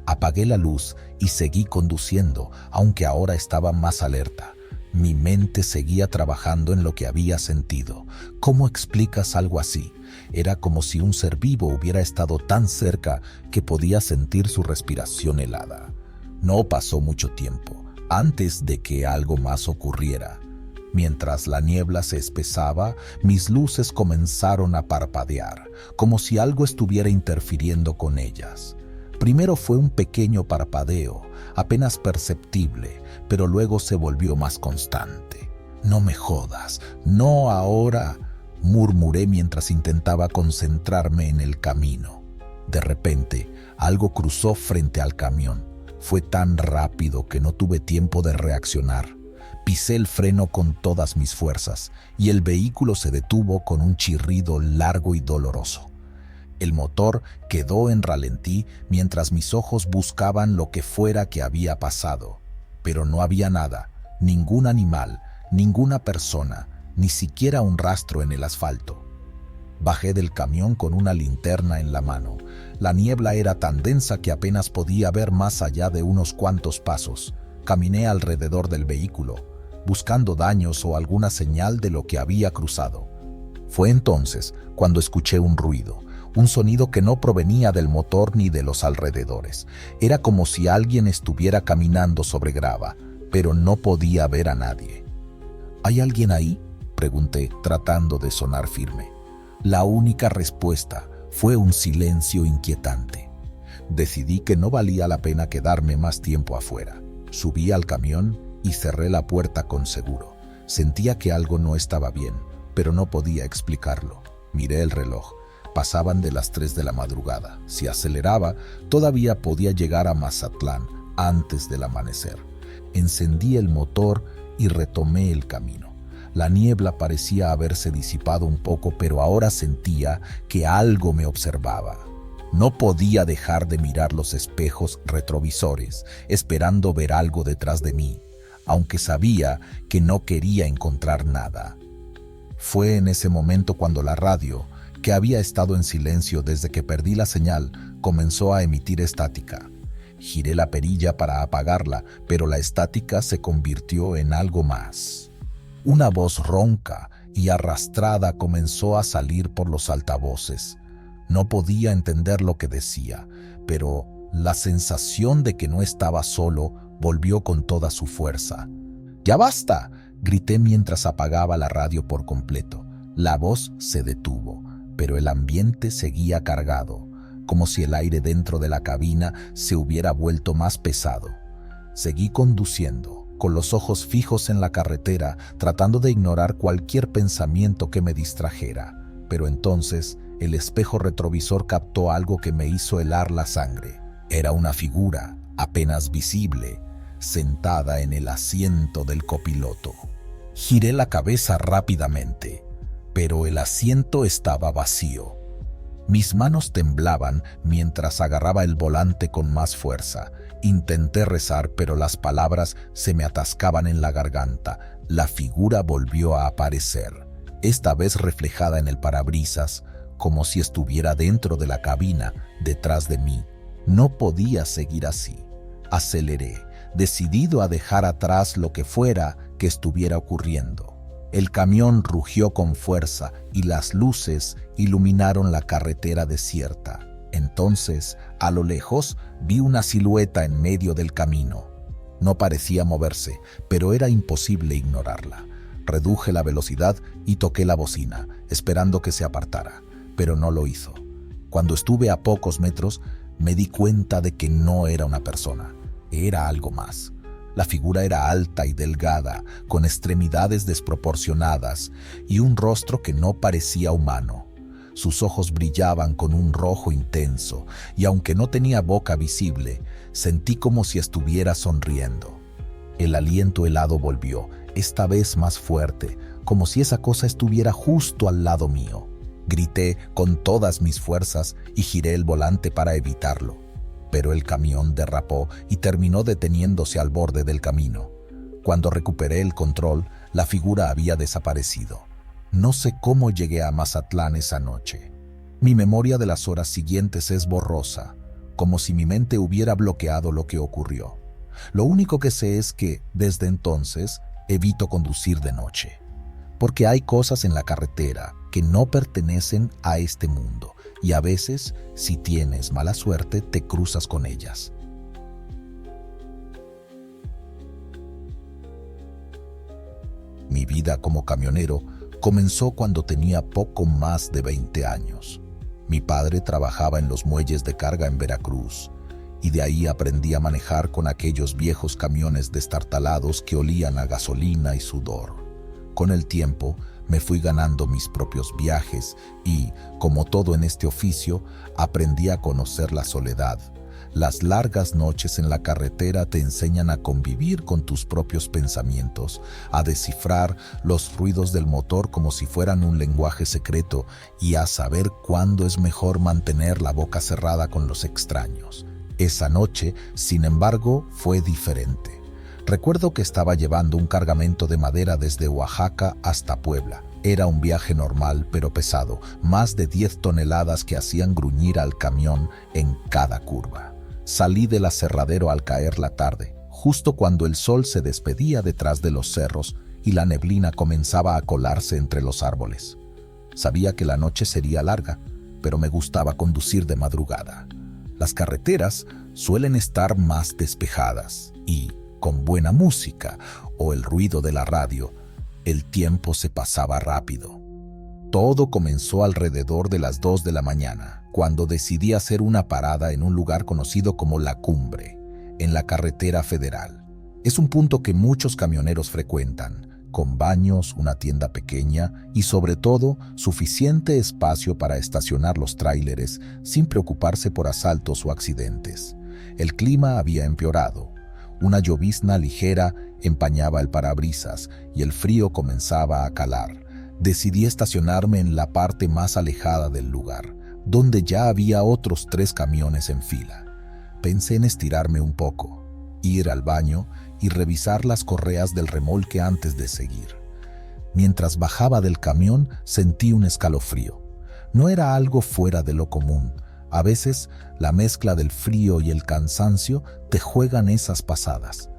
Apagué la luz y seguí conduciendo, aunque ahora estaba más alerta. Mi mente seguía trabajando en lo que había sentido. ¿Cómo explicas algo así? Era como si un ser vivo hubiera estado tan cerca que podía sentir su respiración helada. No pasó mucho tiempo antes de que algo más ocurriera. Mientras la niebla se espesaba, mis luces comenzaron a parpadear, como si algo estuviera interfiriendo con ellas. Primero fue un pequeño parpadeo, apenas perceptible, pero luego se volvió más constante. «No me jodas, no ahora», murmuré mientras intentaba concentrarme en el camino. De repente, algo cruzó frente al camión. Fue tan rápido que no tuve tiempo de reaccionar. Pisé el freno con todas mis fuerzas y el vehículo se detuvo con un chirrido largo y doloroso. El motor quedó en ralentí mientras mis ojos buscaban lo que fuera que había pasado. Pero no había nada, ningún animal, ninguna persona, ni siquiera un rastro en el asfalto. Bajé del camión con una linterna en la mano. La niebla era tan densa que apenas podía ver más allá de unos cuantos pasos. Caminé alrededor del vehículo, buscando daños o alguna señal de lo que había cruzado. Fue entonces cuando escuché un ruido, un sonido que no provenía del motor ni de los alrededores. Era como si alguien estuviera caminando sobre grava, pero no podía ver a nadie. ¿Hay alguien ahí?, pregunté, tratando de sonar firme. La única respuesta fue un silencio inquietante. Decidí que no valía la pena quedarme más tiempo afuera. Subí al camión y cerré la puerta con seguro. Sentía que algo no estaba bien, pero no podía explicarlo. Miré el reloj. Pasaban de las 3 de la madrugada. Si aceleraba, todavía podía llegar a Mazatlán antes del amanecer. Encendí el motor y retomé el camino. La niebla parecía haberse disipado un poco, pero ahora sentía que algo me observaba. No podía dejar de mirar los espejos retrovisores, esperando ver algo detrás de mí, aunque sabía que no quería encontrar nada. Fue en ese momento cuando la radio, que había estado en silencio desde que perdí la señal, comenzó a emitir estática. Giré la perilla para apagarla, pero la estática se convirtió en algo más. Una voz ronca y arrastrada comenzó a salir por los altavoces. No podía entender lo que decía, pero la sensación de que no estaba solo volvió con toda su fuerza. ¡Ya basta!, grité mientras apagaba la radio por completo. La voz se detuvo, pero el ambiente seguía cargado, como si el aire dentro de la cabina se hubiera vuelto más pesado. Seguí conduciendo, con los ojos fijos en la carretera, tratando de ignorar cualquier pensamiento que me distrajera. Pero entonces, el espejo retrovisor captó algo que me hizo helar la sangre. Era una figura, apenas visible, sentada en el asiento del copiloto. Giré la cabeza rápidamente, pero el asiento estaba vacío. Mis manos temblaban mientras agarraba el volante con más fuerza. Intenté rezar, pero las palabras se me atascaban en la garganta. La figura volvió a aparecer, esta vez reflejada en el parabrisas, como si estuviera dentro de la cabina, detrás de mí. No podía seguir así. Aceleré, decidido a dejar atrás lo que fuera que estuviera ocurriendo. El camión rugió con fuerza y las luces iluminaron la carretera desierta. Entonces, a lo lejos, vi una silueta en medio del camino. No parecía moverse, pero era imposible ignorarla. Reduje la velocidad y toqué la bocina, esperando que se apartara, pero no lo hizo. Cuando estuve a pocos metros, me di cuenta de que no era una persona, era algo más. La figura era alta y delgada, con extremidades desproporcionadas y un rostro que no parecía humano. Sus ojos brillaban con un rojo intenso y aunque no tenía boca visible, sentí como si estuviera sonriendo. El aliento helado volvió, esta vez más fuerte, como si esa cosa estuviera justo al lado mío. Grité con todas mis fuerzas y giré el volante para evitarlo. Pero el camión derrapó y terminó deteniéndose al borde del camino. Cuando recuperé el control, la figura había desaparecido. No sé cómo llegué a Mazatlán esa noche. Mi memoria de las horas siguientes es borrosa, como si mi mente hubiera bloqueado lo que ocurrió. Lo único que sé es que, desde entonces, evito conducir de noche. Porque hay cosas en la carretera que no pertenecen a este mundo. Y a veces, si tienes mala suerte, te cruzas con ellas. Mi vida como camionero comenzó cuando tenía poco más de 20 años. Mi padre trabajaba en los muelles de carga en Veracruz, y de ahí aprendí a manejar con aquellos viejos camiones destartalados que olían a gasolina y sudor. Con el tiempo, me fui ganando mis propios viajes y, como todo en este oficio, aprendí a conocer la soledad. Las largas noches en la carretera te enseñan a convivir con tus propios pensamientos, a descifrar los ruidos del motor como si fueran un lenguaje secreto y a saber cuándo es mejor mantener la boca cerrada con los extraños. Esa noche, sin embargo, fue diferente. Recuerdo que estaba llevando un cargamento de madera desde Oaxaca hasta Puebla. Era un viaje normal pero pesado, más de 10 toneladas que hacían gruñir al camión en cada curva. Salí del aserradero al caer la tarde, justo cuando el sol se despedía detrás de los cerros y la neblina comenzaba a colarse entre los árboles. Sabía que la noche sería larga, pero me gustaba conducir de madrugada. Las carreteras suelen estar más despejadas y, con buena música o el ruido de la radio, el tiempo se pasaba rápido. Todo comenzó alrededor de las 2 de la mañana, cuando decidí hacer una parada en un lugar conocido como La Cumbre, en la carretera federal. Es un punto que muchos camioneros frecuentan, con baños, una tienda pequeña y sobre todo suficiente espacio para estacionar los tráileres sin preocuparse por asaltos o accidentes. El clima había empeorado. Una llovizna ligera empañaba el parabrisas y el frío comenzaba a calar. Decidí estacionarme en la parte más alejada del lugar, donde ya había otros 3 camiones en fila. Pensé en estirarme un poco, ir al baño y revisar las correas del remolque antes de seguir. Mientras bajaba del camión, sentí un escalofrío. No era algo fuera de lo común. A veces, la mezcla del frío y el cansancio te juegan esas pasadas.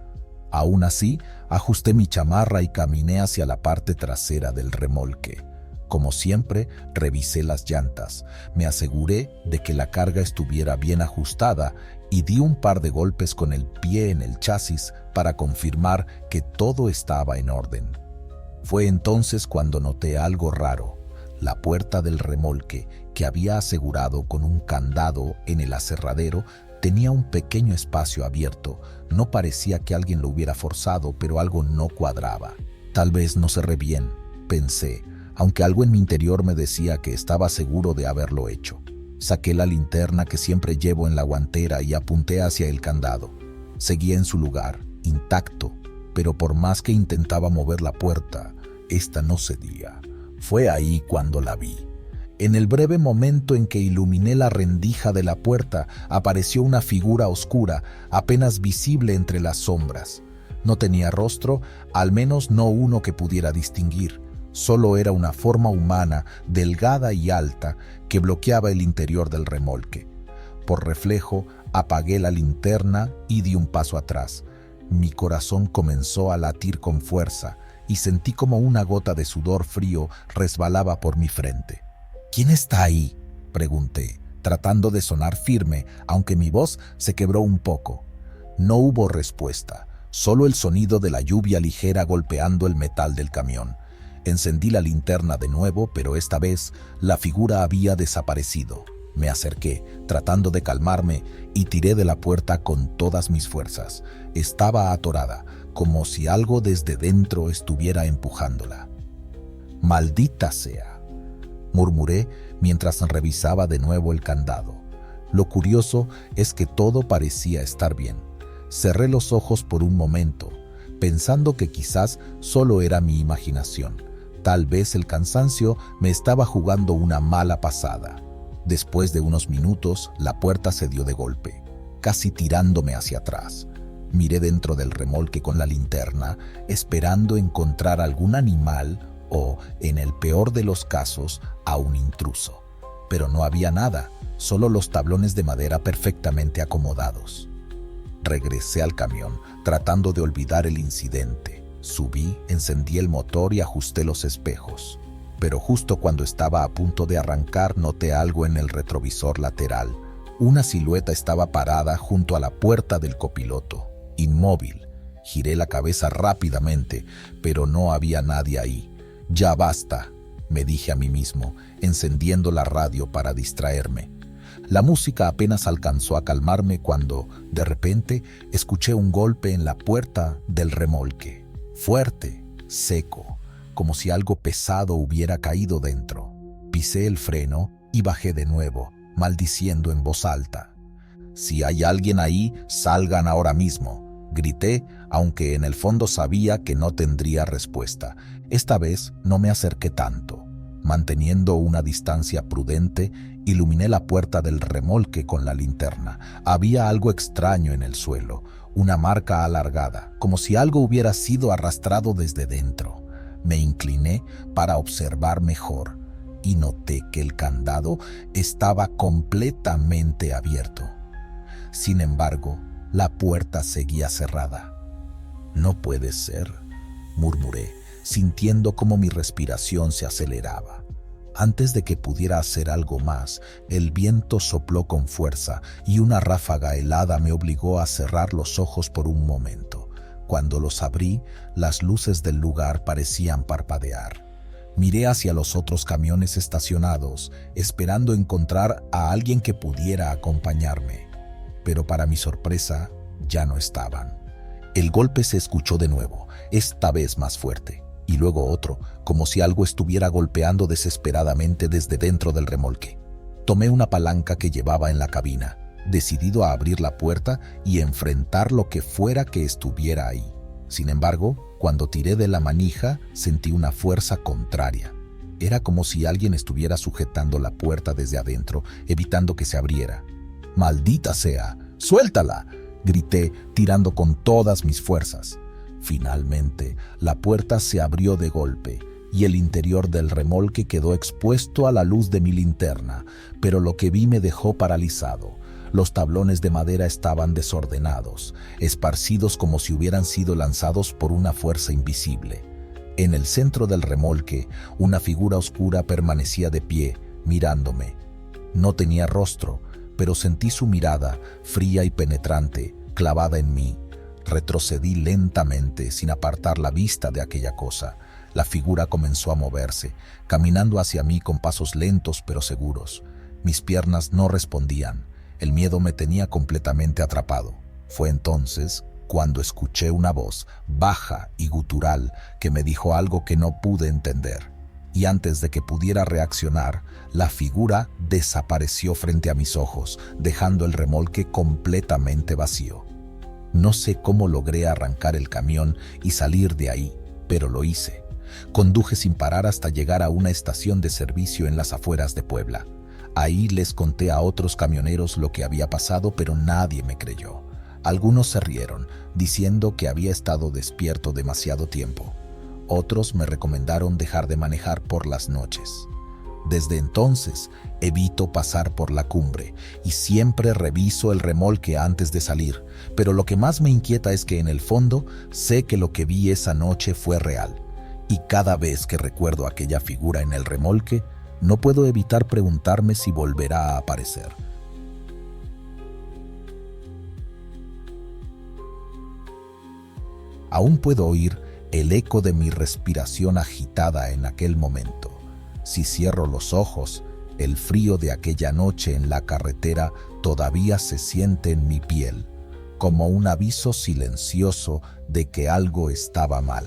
Aún así, ajusté mi chamarra y caminé hacia la parte trasera del remolque. Como siempre, revisé las llantas, me aseguré de que la carga estuviera bien ajustada y di un par de golpes con el pie en el chasis para confirmar que todo estaba en orden. Fue entonces cuando noté algo raro. La puerta del remolque, que había asegurado con un candado en el aserradero, tenía un pequeño espacio abierto. No parecía que alguien lo hubiera forzado, pero algo no cuadraba. Tal vez no cerré bien, pensé, aunque algo en mi interior me decía que estaba seguro de haberlo hecho. Saqué la linterna que siempre llevo en la guantera y apunté hacia el candado. Seguía en su lugar, intacto, pero por más que intentaba mover la puerta, esta no cedía. Fue ahí cuando la vi. En el breve momento en que iluminé la rendija de la puerta, apareció una figura oscura, apenas visible entre las sombras. No tenía rostro, al menos no uno que pudiera distinguir. Solo era una forma humana, delgada y alta, que bloqueaba el interior del remolque. Por reflejo, apagué la linterna y di un paso atrás. Mi corazón comenzó a latir con fuerza y sentí como una gota de sudor frío resbalaba por mi frente. «¿Quién está ahí?», pregunté, tratando de sonar firme, aunque mi voz se quebró un poco. No hubo respuesta, solo el sonido de la lluvia ligera golpeando el metal del camión. Encendí la linterna de nuevo, pero esta vez la figura había desaparecido. Me acerqué, tratando de calmarme, y tiré de la puerta con todas mis fuerzas. Estaba atorada, como si algo desde dentro estuviera empujándola. «Maldita sea», murmuré mientras revisaba de nuevo el candado. Lo curioso es que todo parecía estar bien. Cerré los ojos por un momento, pensando que quizás solo era mi imaginación. Tal vez el cansancio me estaba jugando una mala pasada. Después de unos minutos, la puerta cedió de golpe, casi tirándome hacia atrás. Miré dentro del remolque con la linterna, esperando encontrar algún animal o, en el peor de los casos, a un intruso. Pero no había nada, solo los tablones de madera perfectamente acomodados. Regresé al camión, tratando de olvidar el incidente. Subí, encendí el motor y ajusté los espejos. Pero justo cuando estaba a punto de arrancar, noté algo en el retrovisor lateral. Una silueta estaba parada junto a la puerta del copiloto, inmóvil. Giré la cabeza rápidamente, pero no había nadie ahí. «Ya basta», me dije a mí mismo, encendiendo la radio para distraerme. La música apenas alcanzó a calmarme cuando, de repente, escuché un golpe en la puerta del remolque. Fuerte, seco, como si algo pesado hubiera caído dentro. Pisé el freno y bajé de nuevo, maldiciendo en voz alta. «Si hay alguien ahí, salgan ahora mismo», grité, aunque en el fondo sabía que no tendría respuesta. Esta vez no me acerqué tanto. Manteniendo una distancia prudente, iluminé la puerta del remolque con la linterna. Había algo extraño en el suelo, una marca alargada, como si algo hubiera sido arrastrado desde dentro. Me incliné para observar mejor y noté que el candado estaba completamente abierto. Sin embargo, la puerta seguía cerrada. «No puede ser», murmuré, sintiendo como mi respiración se aceleraba. Antes de que pudiera hacer algo más, el viento sopló con fuerza y una ráfaga helada me obligó a cerrar los ojos por un momento. Cuando los abrí, las luces del lugar parecían parpadear. Miré hacia los otros camiones estacionados, esperando encontrar a alguien que pudiera acompañarme. Pero para mi sorpresa, ya no estaban. El golpe se escuchó de nuevo, esta vez más fuerte, y luego otro, como si algo estuviera golpeando desesperadamente desde dentro del remolque. Tomé una palanca que llevaba en la cabina, decidido a abrir la puerta y enfrentar lo que fuera que estuviera ahí. Sin embargo, cuando tiré de la manija, sentí una fuerza contraria. Era como si alguien estuviera sujetando la puerta desde adentro, evitando que se abriera. «¡Maldita sea! ¡Suéltala!», grité, tirando con todas mis fuerzas. Finalmente, la puerta se abrió de golpe y el interior del remolque quedó expuesto a la luz de mi linterna, pero lo que vi me dejó paralizado. Los tablones de madera estaban desordenados, esparcidos como si hubieran sido lanzados por una fuerza invisible. En el centro del remolque, una figura oscura permanecía de pie, mirándome. No tenía rostro, pero sentí su mirada, fría y penetrante, clavada en mí. Retrocedí lentamente, sin apartar la vista de aquella cosa. La figura comenzó a moverse, caminando hacia mí con pasos lentos pero seguros. Mis piernas no respondían. El miedo me tenía completamente atrapado. Fue entonces cuando escuché una voz, baja y gutural, que me dijo algo que no pude entender. Y antes de que pudiera reaccionar, la figura desapareció frente a mis ojos, dejando el remolque completamente vacío. No sé cómo logré arrancar el camión y salir de ahí, pero lo hice. Conduje sin parar hasta llegar a una estación de servicio en las afueras de Puebla. Ahí les conté a otros camioneros lo que había pasado, pero nadie me creyó. Algunos se rieron, diciendo que había estado despierto demasiado tiempo. Otros me recomendaron dejar de manejar por las noches. Desde entonces, evito pasar por la cumbre y siempre reviso el remolque antes de salir, pero lo que más me inquieta es que en el fondo sé que lo que vi esa noche fue real. Y cada vez que recuerdo aquella figura en el remolque, no puedo evitar preguntarme si volverá a aparecer. Aún puedo oír el eco de mi respiración agitada en aquel momento. Si cierro los ojos, el frío de aquella noche en la carretera todavía se siente en mi piel, como un aviso silencioso de que algo estaba mal.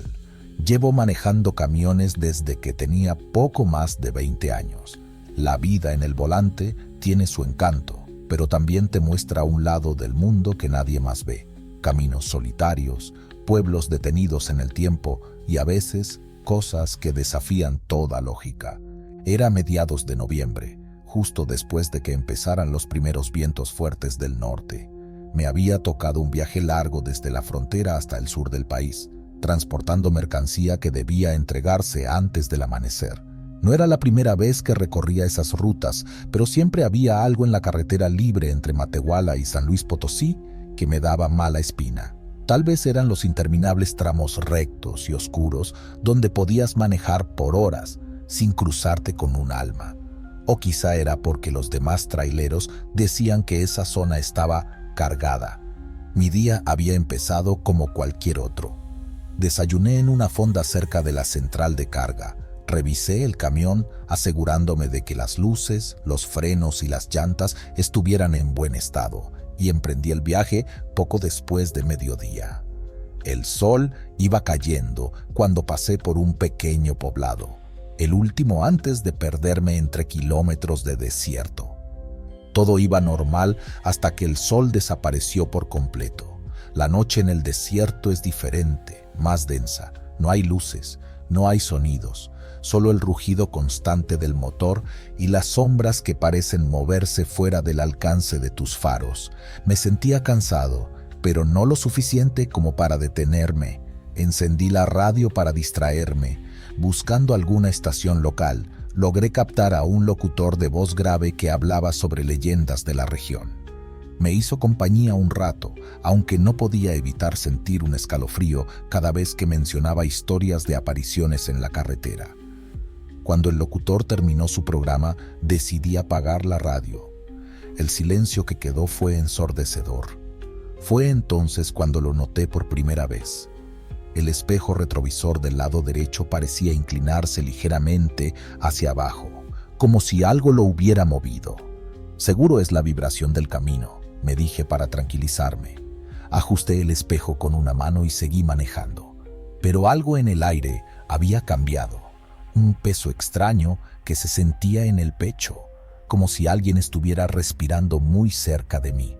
Llevo manejando camiones desde que tenía poco más de 20 años. La vida en el volante tiene su encanto, pero también te muestra un lado del mundo que nadie más ve. Caminos solitarios, pueblos detenidos en el tiempo y a veces cosas que desafían toda lógica. Era mediados de noviembre, justo después de que empezaran los primeros vientos fuertes del norte. Me había tocado un viaje largo desde la frontera hasta el sur del país, transportando mercancía que debía entregarse antes del amanecer. No era la primera vez que recorría esas rutas, pero siempre había algo en la carretera libre entre Matehuala y San Luis Potosí que me daba mala espina. Tal vez eran los interminables tramos rectos y oscuros donde podías manejar por horas sin cruzarte con un alma. O quizá era porque los demás traileros decían que esa zona estaba cargada. Mi día había empezado como cualquier otro. Desayuné en una fonda cerca de la central de carga. Revisé el camión asegurándome de que las luces, los frenos y las llantas estuvieran en buen estado y emprendí el viaje poco después de mediodía. El sol iba cayendo cuando pasé por un pequeño poblado, el último antes de perderme entre kilómetros de desierto. Todo iba normal hasta que el sol desapareció por completo. La noche en el desierto es diferente, más densa. No hay luces, no hay sonidos, solo el rugido constante del motor y las sombras que parecen moverse fuera del alcance de tus faros. Me sentía cansado, pero no lo suficiente como para detenerme. Encendí la radio para distraerme. Buscando alguna estación local, logré captar a un locutor de voz grave que hablaba sobre leyendas de la región. Me hizo compañía un rato, aunque no podía evitar sentir un escalofrío cada vez que mencionaba historias de apariciones en la carretera. Cuando el locutor terminó su programa, decidí apagar la radio. El silencio que quedó fue ensordecedor. Fue entonces cuando lo noté por primera vez. El espejo retrovisor del lado derecho parecía inclinarse ligeramente hacia abajo, como si algo lo hubiera movido. Seguro es la vibración del camino, me dije para tranquilizarme. Ajusté el espejo con una mano y seguí manejando. Pero algo en el aire había cambiado. Un peso extraño que se sentía en el pecho, como si alguien estuviera respirando muy cerca de mí.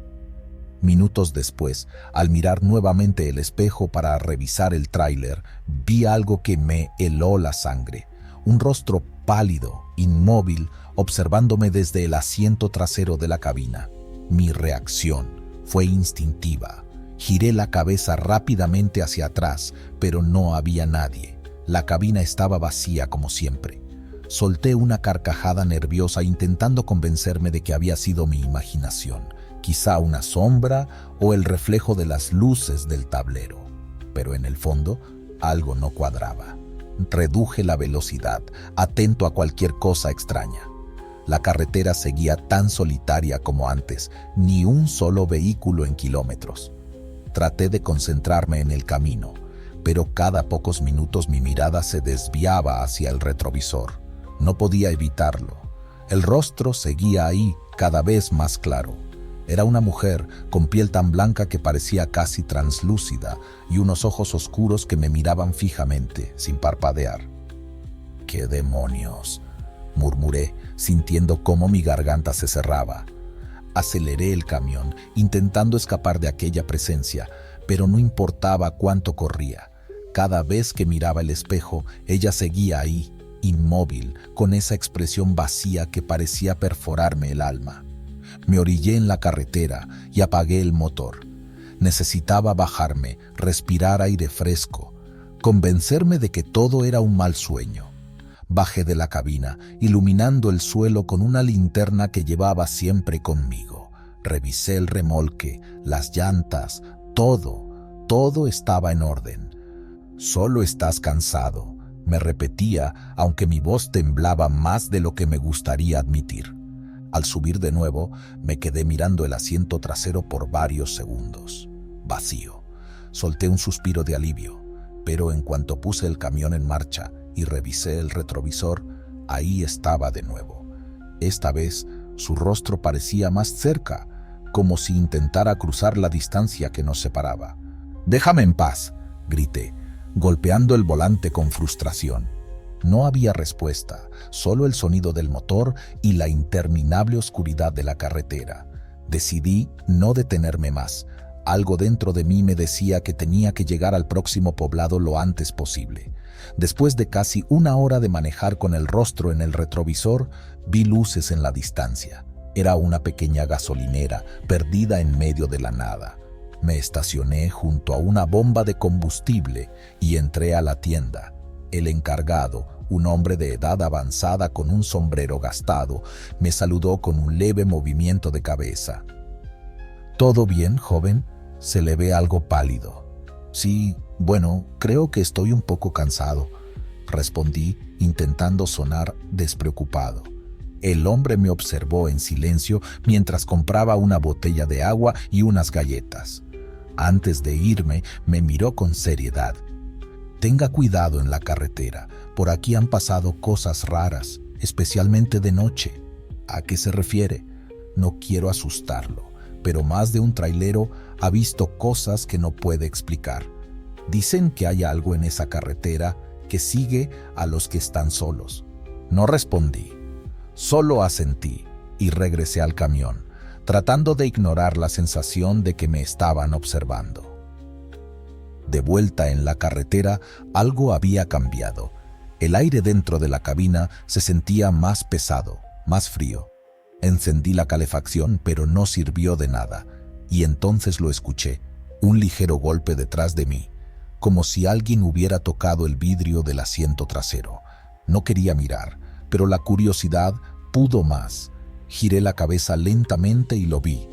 Minutos después, al mirar nuevamente el espejo para revisar el tráiler, vi algo que me heló la sangre. Un rostro pálido, inmóvil, observándome desde el asiento trasero de la cabina. Mi reacción fue instintiva. Giré la cabeza rápidamente hacia atrás, pero no había nadie. La cabina estaba vacía como siempre. Solté una carcajada nerviosa intentando convencerme de que había sido mi imaginación, quizá una sombra o el reflejo de las luces del tablero. Pero en el fondo, algo no cuadraba. Reduje la velocidad, atento a cualquier cosa extraña. La carretera seguía tan solitaria como antes, ni un solo vehículo en kilómetros. Traté de concentrarme en el camino, pero cada pocos minutos mi mirada se desviaba hacia el retrovisor. No podía evitarlo. El rostro seguía ahí, cada vez más claro. Era una mujer con piel tan blanca que parecía casi translúcida y unos ojos oscuros que me miraban fijamente, sin parpadear. ¡Qué demonios!, murmuré, sintiendo cómo mi garganta se cerraba. Aceleré el camión, intentando escapar de aquella presencia, pero no importaba cuánto corría. Cada vez que miraba el espejo, ella seguía ahí, inmóvil, con esa expresión vacía que parecía perforarme el alma. Me orillé en la carretera y apagué el motor. Necesitaba bajarme, respirar aire fresco, convencerme de que todo era un mal sueño. Bajé de la cabina, iluminando el suelo con una linterna que llevaba siempre conmigo. Revisé el remolque, las llantas, todo estaba en orden. «Solo estás cansado», me repetía, aunque mi voz temblaba más de lo que me gustaría admitir. Al subir de nuevo, me quedé mirando el asiento trasero por varios segundos. Vacío. Solté un suspiro de alivio, pero en cuanto puse el camión en marcha y revisé el retrovisor, ahí estaba de nuevo. Esta vez, su rostro parecía más cerca, como si intentara cruzar la distancia que nos separaba. «Déjame en paz», grité, golpeando el volante con frustración. No había respuesta, solo el sonido del motor y la interminable oscuridad de la carretera. Decidí no detenerme más. Algo dentro de mí me decía que tenía que llegar al próximo poblado lo antes posible. Después de casi una hora de manejar con el rostro en el retrovisor, vi luces en la distancia. Era una pequeña gasolinera, perdida en medio de la nada. Me estacioné junto a una bomba de combustible y entré a la tienda. El encargado, un hombre de edad avanzada con un sombrero gastado, me saludó con un leve movimiento de cabeza. «¿Todo bien, joven?», se le ve algo pálido. «Sí, bueno, creo que estoy un poco cansado», respondí, intentando sonar despreocupado. El hombre me observó en silencio mientras compraba una botella de agua y unas galletas. Antes de irme, me miró con seriedad. «Tenga cuidado en la carretera. Por aquí han pasado cosas raras, especialmente de noche». «¿A qué se refiere?». «No quiero asustarlo, pero más de un trailero ha visto cosas que no puede explicar. Dicen que hay algo en esa carretera que sigue a los que están solos». No respondí, solo asentí y regresé al camión, tratando de ignorar la sensación de que me estaban observando. De vuelta en la carretera, algo había cambiado. El aire dentro de la cabina se sentía más pesado, más frío. Encendí la calefacción, pero no sirvió de nada, y entonces lo escuché, un ligero golpe detrás de mí, como si alguien hubiera tocado el vidrio del asiento trasero. No quería mirar, pero la curiosidad pudo más. Giré la cabeza lentamente y lo vi.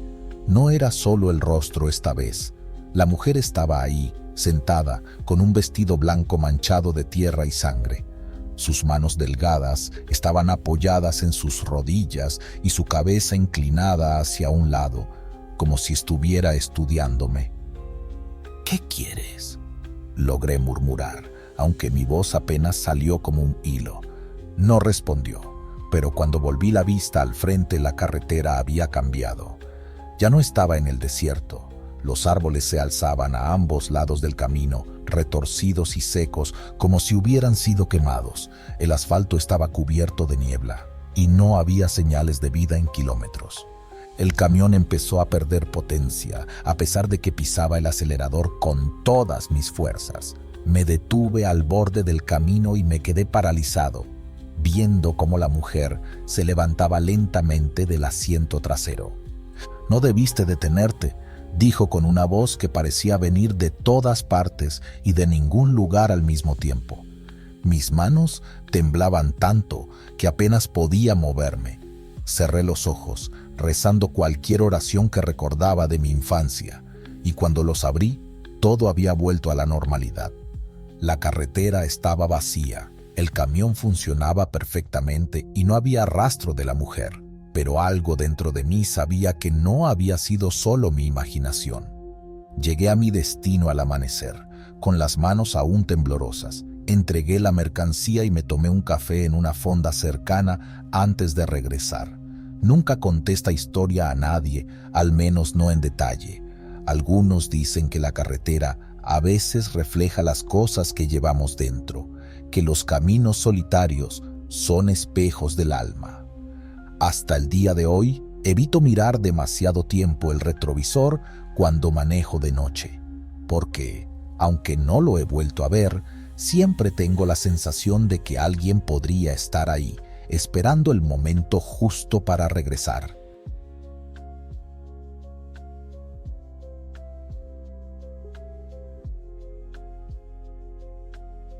No era solo el rostro esta vez. La mujer estaba ahí, sentada, con un vestido blanco manchado de tierra y sangre. Sus manos delgadas estaban apoyadas en sus rodillas y su cabeza inclinada hacia un lado, como si estuviera estudiándome. «¿Qué quieres?», logré murmurar, aunque mi voz apenas salió como un hilo. No respondió, pero cuando volví la vista al frente, la carretera había cambiado. Ya no estaba en el desierto. Los árboles se alzaban a ambos lados del camino, retorcidos y secos, como si hubieran sido quemados. El asfalto estaba cubierto de niebla, y no había señales de vida en kilómetros. El camión empezó a perder potencia, a pesar de que pisaba el acelerador con todas mis fuerzas. Me detuve al borde del camino y me quedé paralizado, viendo cómo la mujer se levantaba lentamente del asiento trasero. «No debiste detenerte», dijo con una voz que parecía venir de todas partes y de ningún lugar al mismo tiempo. Mis manos temblaban tanto que apenas podía moverme. Cerré los ojos, rezando cualquier oración que recordaba de mi infancia, y cuando los abrí, todo había vuelto a la normalidad. La carretera estaba vacía, el camión funcionaba perfectamente y no había rastro de la mujer, pero algo dentro de mí sabía que no había sido solo mi imaginación. Llegué a mi destino al amanecer, con las manos aún temblorosas. Entregué la mercancía y me tomé un café en una fonda cercana antes de regresar. Nunca conté esta historia a nadie, al menos no en detalle. Algunos dicen que la carretera a veces refleja las cosas que llevamos dentro, que los caminos solitarios son espejos del alma. Hasta el día de hoy, evito mirar demasiado tiempo el retrovisor cuando manejo de noche, porque, aunque no lo he vuelto a ver, siempre tengo la sensación de que alguien podría estar ahí, esperando el momento justo para regresar.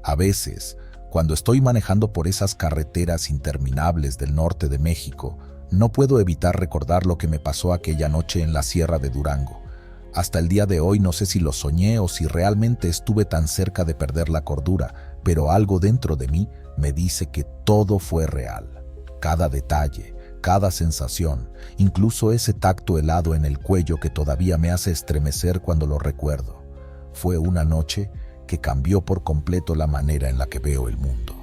A veces, cuando estoy manejando por esas carreteras interminables del norte de México, no puedo evitar recordar lo que me pasó aquella noche en la Sierra de Durango. Hasta el día de hoy no sé si lo soñé o si realmente estuve tan cerca de perder la cordura, pero algo dentro de mí me dice que todo fue real. Cada detalle, cada sensación, incluso ese tacto helado en el cuello que todavía me hace estremecer cuando lo recuerdo. Fue una noche que cambió por completo la manera en la que veo el mundo.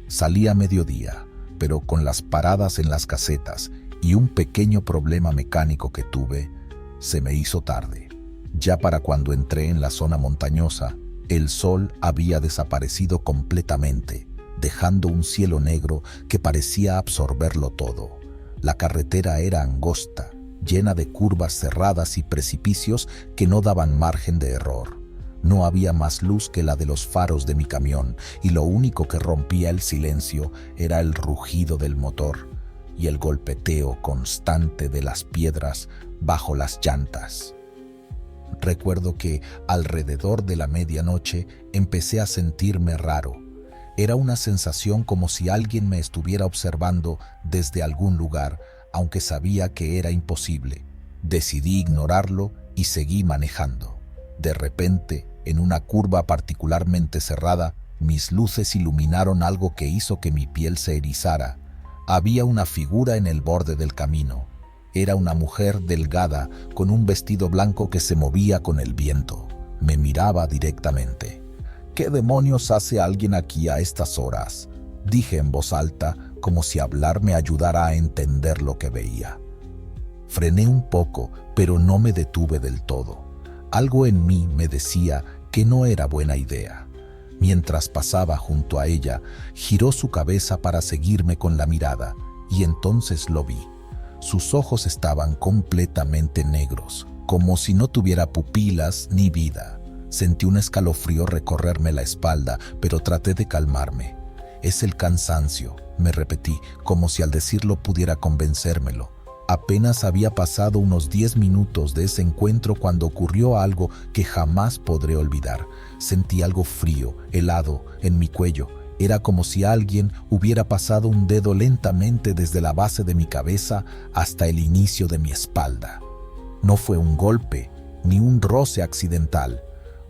Salí a mediodía, pero con las paradas en las casetas y un pequeño problema mecánico que tuve, se me hizo tarde. Ya para cuando entré en la zona montañosa, el sol había desaparecido completamente, dejando un cielo negro que parecía absorberlo todo. La carretera era angosta, llena de curvas cerradas y precipicios que no daban margen de error. No había más luz que la de los faros de mi camión, y lo único que rompía el silencio era el rugido del motor y el golpeteo constante de las piedras bajo las llantas. Recuerdo que alrededor de la medianoche empecé a sentirme raro. Era una sensación como si alguien me estuviera observando desde algún lugar, aunque sabía que era imposible. Decidí ignorarlo y seguí manejando. De repente, en una curva particularmente cerrada, mis luces iluminaron algo que hizo que mi piel se erizara. Había una figura en el borde del camino. Era una mujer delgada con un vestido blanco que se movía con el viento. Me miraba directamente. ¿Qué demonios hace alguien aquí a estas horas?, dije en voz alta, como si hablar me ayudara a entender lo que veía. Frené un poco, pero no me detuve del todo. Algo en mí me decía que no era buena idea. Mientras pasaba junto a ella, giró su cabeza para seguirme con la mirada, y entonces lo vi. Sus ojos estaban completamente negros, como si no tuviera pupilas ni vida. Sentí un escalofrío recorrerme la espalda, pero traté de calmarme. Es el cansancio, me repetí, como si al decirlo pudiera convencérmelo. Apenas había pasado unos 10 minutos de ese encuentro cuando ocurrió algo que jamás podré olvidar. Sentí algo frío, helado, en mi cuello. Era como si alguien hubiera pasado un dedo lentamente desde la base de mi cabeza hasta el inicio de mi espalda. No fue un golpe, ni un roce accidental.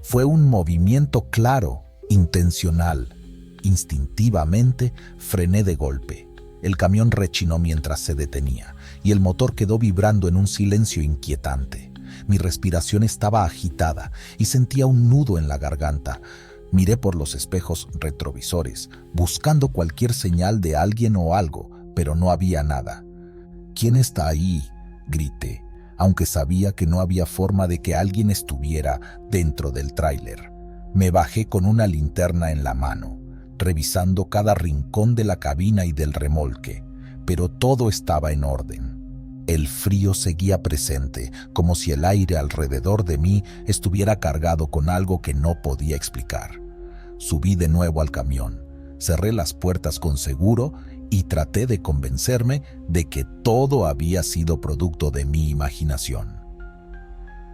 Fue un movimiento claro, intencional. Instintivamente frené de golpe. El camión rechinó mientras se detenía, y el motor quedó vibrando en un silencio inquietante. Mi respiración estaba agitada y sentía un nudo en la garganta. Miré por los espejos retrovisores, buscando cualquier señal de alguien o algo, pero no había nada. ¿Quién está ahí?, grité, aunque sabía que no había forma de que alguien estuviera dentro del tráiler. Me bajé con una linterna en la mano, revisando cada rincón de la cabina y del remolque, pero todo estaba en orden. El frío seguía presente, como si el aire alrededor de mí estuviera cargado con algo que no podía explicar. Subí de nuevo al camión, cerré las puertas con seguro y traté de convencerme de que todo había sido producto de mi imaginación.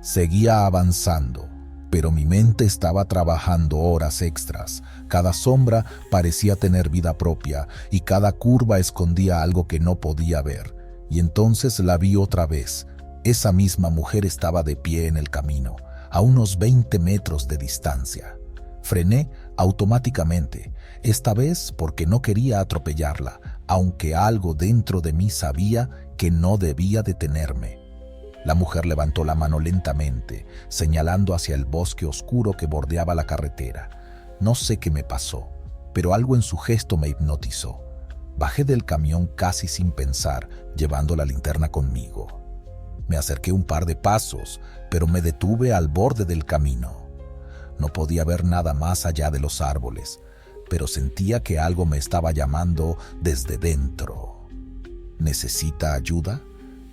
Seguía avanzando, pero mi mente estaba trabajando horas extras. Cada sombra parecía tener vida propia y cada curva escondía algo que no podía ver. Y entonces la vi otra vez. Esa misma mujer estaba de pie en el camino, a unos 20 metros de distancia. Frené automáticamente, esta vez porque no quería atropellarla, aunque algo dentro de mí sabía que no debía detenerme. La mujer levantó la mano lentamente, señalando hacia el bosque oscuro que bordeaba la carretera. No sé qué me pasó, pero algo en su gesto me hipnotizó. Bajé del camión casi sin pensar, llevando la linterna conmigo. Me acerqué un par de pasos, pero me detuve al borde del camino. No podía ver nada más allá de los árboles, pero sentía que algo me estaba llamando desde dentro. ¿Necesita ayuda?,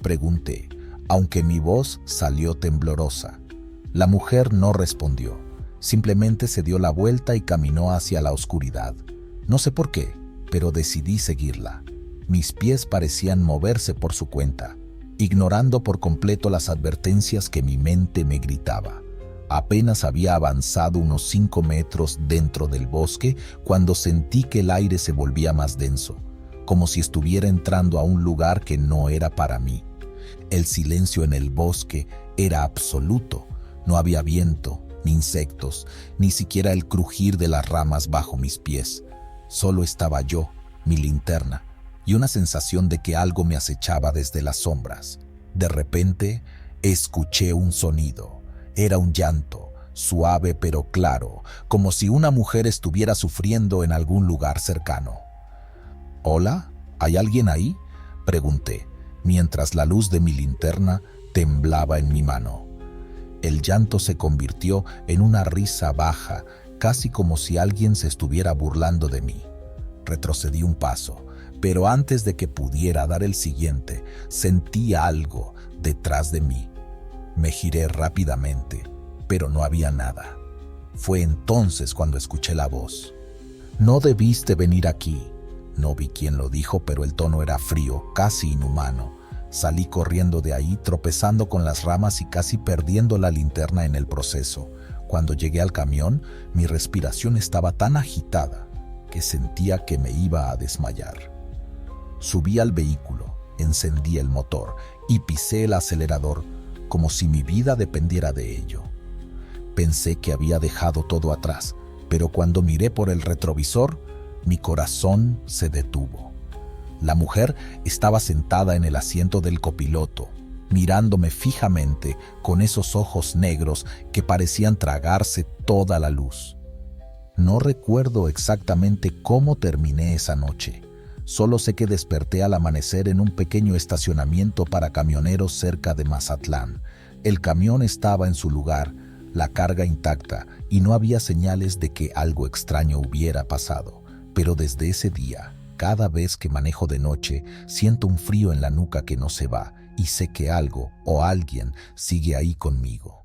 pregunté, aunque mi voz salió temblorosa. La mujer no respondió, simplemente se dio la vuelta y caminó hacia la oscuridad. No sé por qué, pero decidí seguirla. Mis pies parecían moverse por su cuenta, ignorando por completo las advertencias que mi mente me gritaba. Apenas había avanzado unos 5 metros dentro del bosque cuando sentí que el aire se volvía más denso, como si estuviera entrando a un lugar que no era para mí. El silencio en el bosque era absoluto. No había viento, ni insectos, ni siquiera el crujir de las ramas bajo mis pies. Solo estaba yo, mi linterna, y una sensación de que algo me acechaba desde las sombras. De repente, escuché un sonido. Era un llanto, suave pero claro, como si una mujer estuviera sufriendo en algún lugar cercano. ¿Hola? ¿Hay alguien ahí?, pregunté, mientras la luz de mi linterna temblaba en mi mano. El llanto se convirtió en una risa baja, casi como si alguien se estuviera burlando de mí. Retrocedí un paso, pero antes de que pudiera dar el siguiente, sentí algo detrás de mí. Me giré rápidamente, pero no había nada. Fue entonces cuando escuché la voz. «No debiste venir aquí». No vi quién lo dijo, pero el tono era frío, casi inhumano. Salí corriendo de ahí, tropezando con las ramas y casi perdiendo la linterna en el proceso. Cuando llegué al camión, mi respiración estaba tan agitada que sentía que me iba a desmayar. Subí al vehículo, encendí el motor y pisé el acelerador como si mi vida dependiera de ello. Pensé que había dejado todo atrás, pero cuando miré por el retrovisor, mi corazón se detuvo. La mujer estaba sentada en el asiento del copiloto, mirándome fijamente con esos ojos negros que parecían tragarse toda la luz. No recuerdo exactamente cómo terminé esa noche. Solo sé que desperté al amanecer en un pequeño estacionamiento para camioneros cerca de Mazatlán. El camión estaba en su lugar, la carga intacta, y no había señales de que algo extraño hubiera pasado. Pero desde ese día, cada vez que manejo de noche, siento un frío en la nuca que no se va y sé que algo o alguien sigue ahí conmigo.